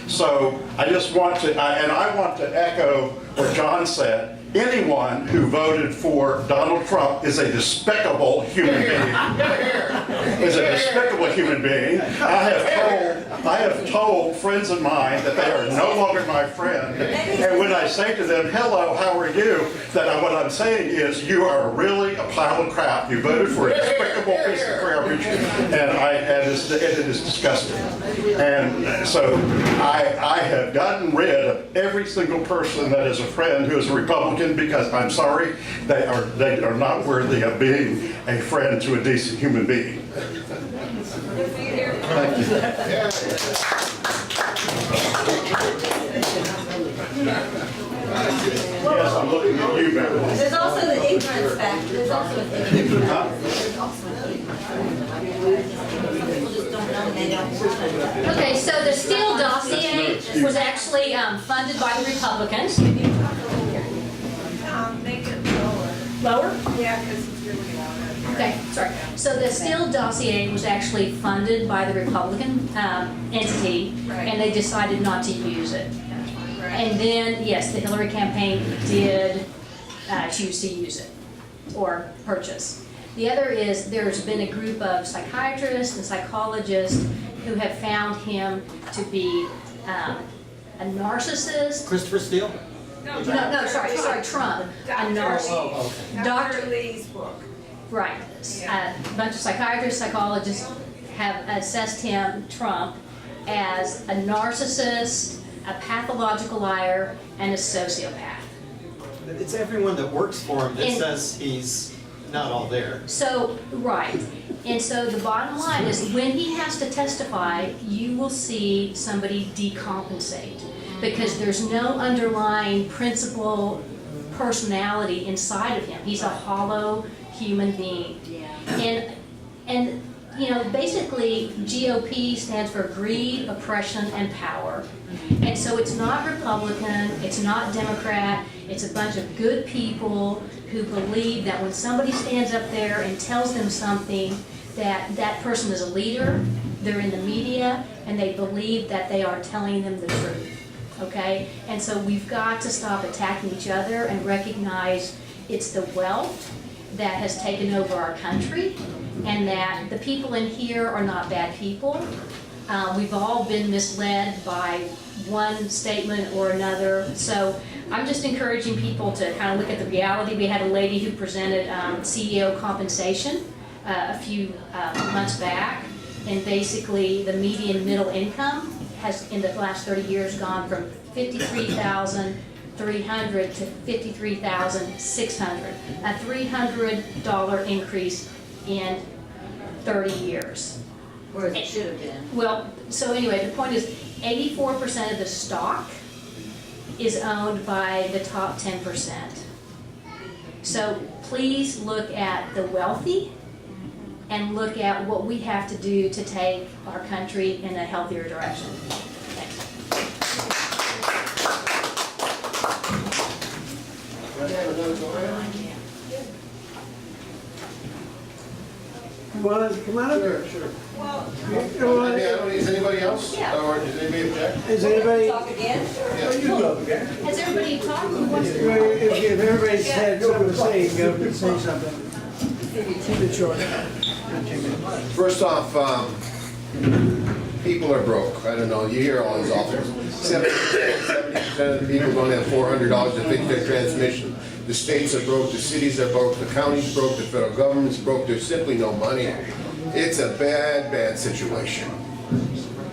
So I just want to, I want to echo what John said. Anyone who voted for Donald Trump is a despicable human being. Is a despicable human being. I have told friends of mine that they are no longer my friend. And when I say to them, hello, how are you? That what I'm saying is, you are really a pile of crap. You voted for a despicable piece of garbage, and it is disgusting. And so I have gotten rid of every single person that is a friend who is a Republican, because I'm sorry, they are not worthy of being a friend to a decent human being. Thank you. Yes, I'm looking at you, Mary. There's also the ignorance factor. There's also an ignorance factor. People just don't know and they don't want to. Okay, so the Steele dossier was actually funded by the Republicans. Make it lower. Lower? Yeah, because it's really loud. Okay, sorry. So the Steele dossier was actually funded by the Republican entity, and they decided not to use it. And then, yes, the Hillary campaign did choose to use it or purchase. The other is there's been a group of psychiatrists and psychologists who have found him to be a narcissist. Christopher Steele? No, sorry, Trump. A narcissist. Dr. Lee's book. Right. A bunch of psychiatrists, psychologists have assessed him, Trump, as a narcissist, a pathological liar, and a sociopath. It's everyone that works for him that And- says he's not all there. So, right. And so the bottom line is when he has to testify, you will see somebody decompensate because there's no underlying principle, personality inside of him. He's a hollow human being. And you know, basically GOP stands for greed, oppression, and power. And so it's not Republican, it's not Democrat, it's a bunch of good people who believe that when somebody stands up there and tells them something, that that person is a leader, they're in the media, and they believe that they are telling them the truth, okay? And so we've got to stop attacking each other and recognize it's the wealth that has taken over our country, and that the people in here are not bad people. We've all been misled by one statement or another. So I'm just encouraging people to kind of look at the reality. We had a lady who presented CEO compensation a few months back, and basically the median middle income has in the last 30 years gone from $53,300 to $53,600, a $300 increase in 30 years. Where it should have been. Well, so anyway, the point is 84% of the stock is owned by the top 10%. So please look at the wealthy and look at what we have to do to take our country in a healthier direction. Thanks. Come on up. Sure. Is anybody else? Yeah. Or does anybody object? Is anybody, Talk again? well, you go again. Has everybody talked? Who wants to? If everybody's had something to say, you go and say something. Keep it short. First off, people are broke. I don't know, you hear all these offers. 70% of the people don't have $400 to fix their transmission. The states are broke, the cities are broke, the county's broke, the federal government's broke. There's simply no money. It's a bad, bad situation.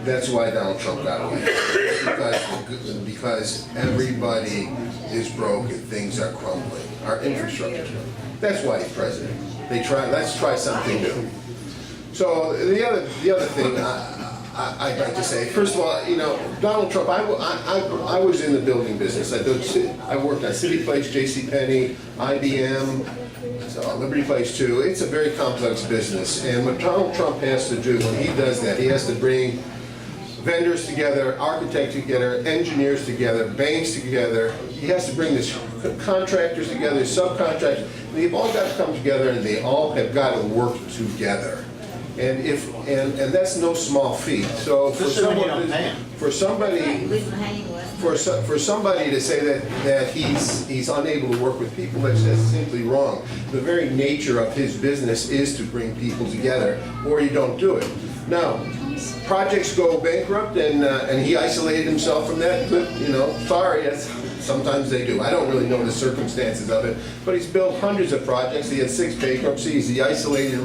That's why Donald Trump got away. Because everybody is broke and things are crumbling. Our infrastructure. That's why he's president. Let's try something new. So the other thing I'd like to say, first of all, you know, Donald Trump, I was in the building business. I worked at City Place, JCPenney, IBM, so Liberty Place too. It's a very complex business, and what Donald Trump has to do when he does that, he has to bring vendors together, architects together, engineers together, banks together. He has to bring this contractors together, subcontractors. They've all got to come together, and they all have got to work together. And that's no small feat. So for somebody to say that he's unable to work with people, that's simply wrong. The very nature of his business is to bring people together, or you don't do it. Now, projects go bankrupt, and he isolated himself from that. You know, sorry, sometimes they do. I don't really know the circumstances of it, but he's built hundreds of projects. He had 6 bankruptcies. He isolated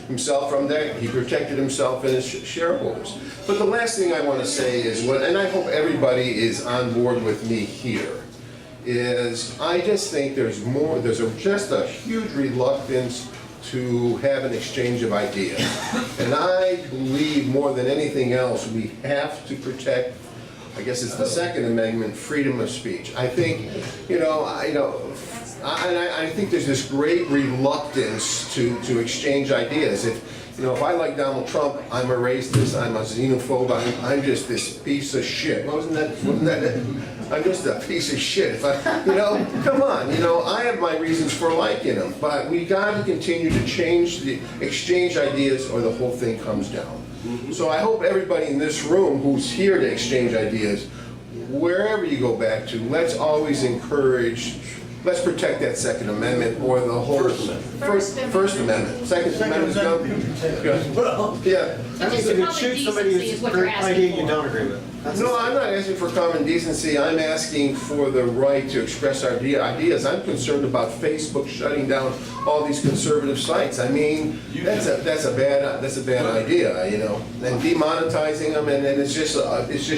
himself from that. He protected himself and his shareholders. But the last thing I want to say is, and I hope everybody is on board with me here, is I just think there's just a huge reluctance to have an exchange of ideas. And I believe more than anything else, we have to protect, I guess it's the Second Amendment, freedom of speech. I think, I think there's this great reluctance to exchange ideas. If I like Donald Trump, I'm a racist, I'm a xenophobe, I'm just this piece of shit. Wasn't that it? I'm just a piece of shit. Come on, I have my reasons for liking him, but we got to continue to exchange ideas, or the whole thing comes down. So I hope everybody in this room who's here to exchange ideas, wherever you go back to, let's always encourage let's protect that Second Amendment or the whole. First Amendment. Second Amendment's no? Good. Well, Yeah. I mean, if you shoot somebody who's an idea you don't agree with. No, I'm not asking for common decency, I'm asking for the right to express our ideas. I'm concerned about Facebook shutting down all these conservative sites. I mean, that's a bad idea, you know, and demonetizing them, and then it's just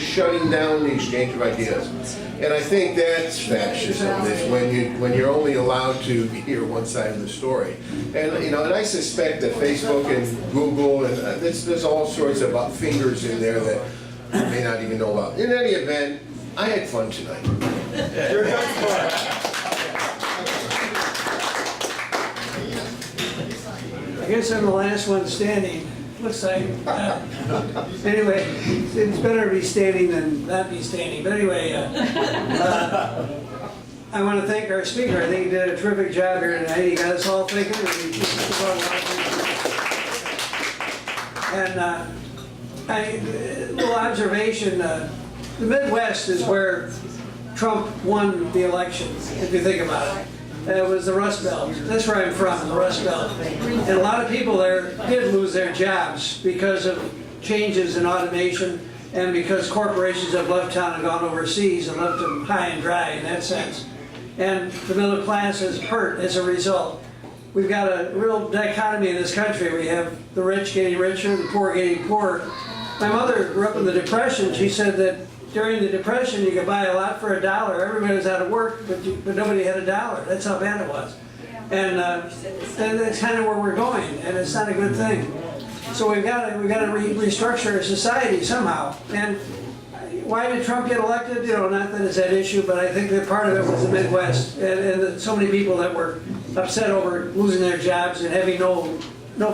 shutting down the exchange of ideas. And I think that's fascism, is when you're only allowed to hear one side of the story. And, you know, and I suspect that Facebook and Google, and there's all sorts of fingers in there that I may not even know about. In any event, I had fun tonight. You're good for I guess I'm the last one standing. Looks like. Anyway, it's better to be standing than not be standing. But anyway, I want to thank our speaker. I think he did a terrific job here tonight. He got us all thinking. And little observation, the Midwest is where Trump won the election, if you think about it. It was the Rust Belt. That's where I'm from, the Rust Belt. And a lot of people there did lose their jobs because of changes in automation and because corporations have left town and gone overseas and left them high and dry in that sense. And the middle class is hurt as a result. We've got a real dichotomy in this country. We have the rich getting richer, the poor getting poorer. My mother grew up in the Depression. She said that during the Depression, you could buy a lot for $1. Everybody was out of work, but nobody had $1. That's how bad it was. And that's kind of where we're going, and it's not a good thing. So we've got to restructure our society somehow. And why did Trump get elected? You know, not that it's that issue, but I think that part of it was the Midwest and so many people that were upset over losing their jobs and having no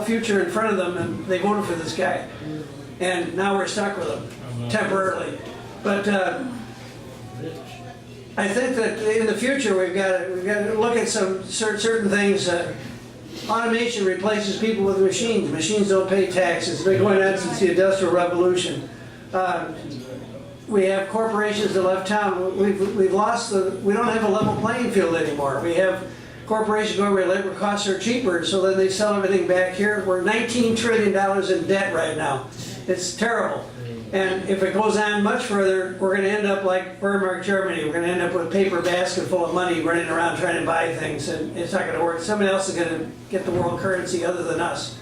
future in front of them, and they voted for this guy. And now we're stuck with him temporarily. But I think that in the future we've got to look at some certain things. Automation replaces people with machines. Machines don't pay taxes. They've been going on since the Industrial Revolution. We have corporations that left town. We've lost we don't have a level playing field anymore. We have corporations going where labor costs are cheaper, so then they sell everything back here. We're $19 trillion in debt right now. It's terrible. And if it goes on much further, we're going to end up like Weimar Germany. We're going to end up with a paper basket full of money running around trying to buy things, and it's not going to work. Somebody else is going to get the world currency other than us.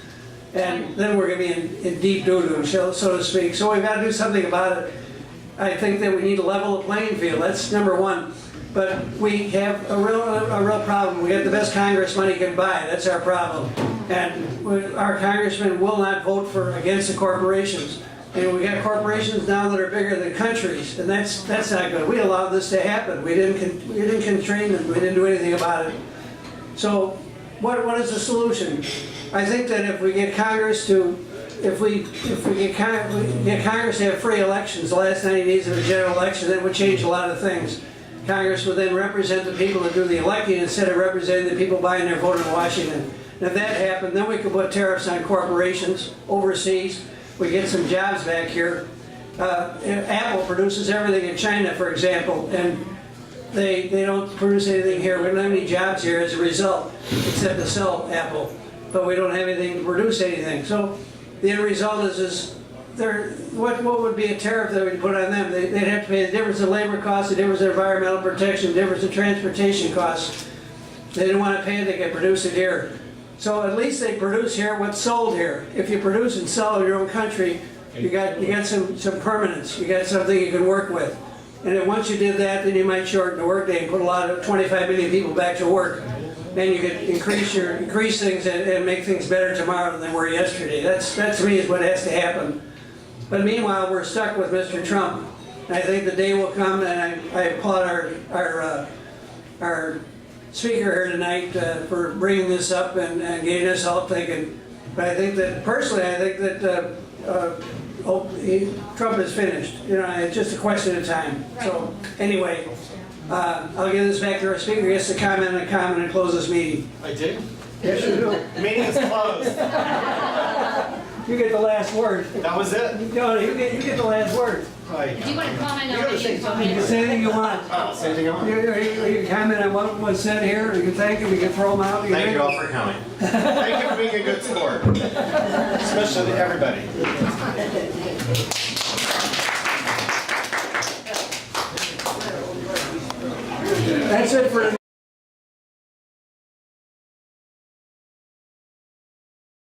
And then we're going to be in deep doo-doo, so to speak. So we've got to do something about it. I think that we need to level the playing field. That's number one. But we have a real problem. We got the best Congress money can buy. That's our problem. And our congressmen will not vote against the corporations. And we got corporations now that are bigger than countries, and that's not good. We allowed this to happen. We didn't constrain them. We didn't do anything about it. So, what is the solution? I think that if we get Congress to, if we get Congress to have free elections, the last 90 days of a general election, that would change a lot of things. Congress would then represent the people that do the electing instead of representing the people buying their vote in Washington. And if that happened, then we could put tariffs on corporations overseas. We get some jobs back here. Apple produces everything in China, for example, and they don't produce anything here. We don't have any jobs here as a result, except to sell Apple. But we don't have anything to produce anything. So the end result is what would be a tariff that we put on them? They'd have to pay the difference in labor costs, the difference in environmental protection, the difference in transportation costs. They didn't want to pay it, they could produce it here. So at least they produce here what's sold here. If you produce and sell in your own country, you got some permanence. You got something you can work with. And then once you did that, then you might shorten the workday and put 25 million people back to work. Then you could increase things and make things better tomorrow than they were yesterday. That to me is what has to happen. But meanwhile, we're stuck with Mr. Trump. And I think the day will come, and I applaud our speaker here tonight for bringing this up and getting us all thinking. But I think that, personally, Trump is finished. You know, it's just a question of time. So, anyway, I'll give this back to our speaker. He has to comment and close this meeting. I do? Yes, you do. The meeting is closed. You get the last word. That was it? No, you get the last word. Right. Do you want to comment on You gotta what say you something. You can say anything you want. Say anything you want. You can comment on what was said here, you can thank them, you can throw them out. Thank you all for coming. Thank you for being a good sport. Especially everybody.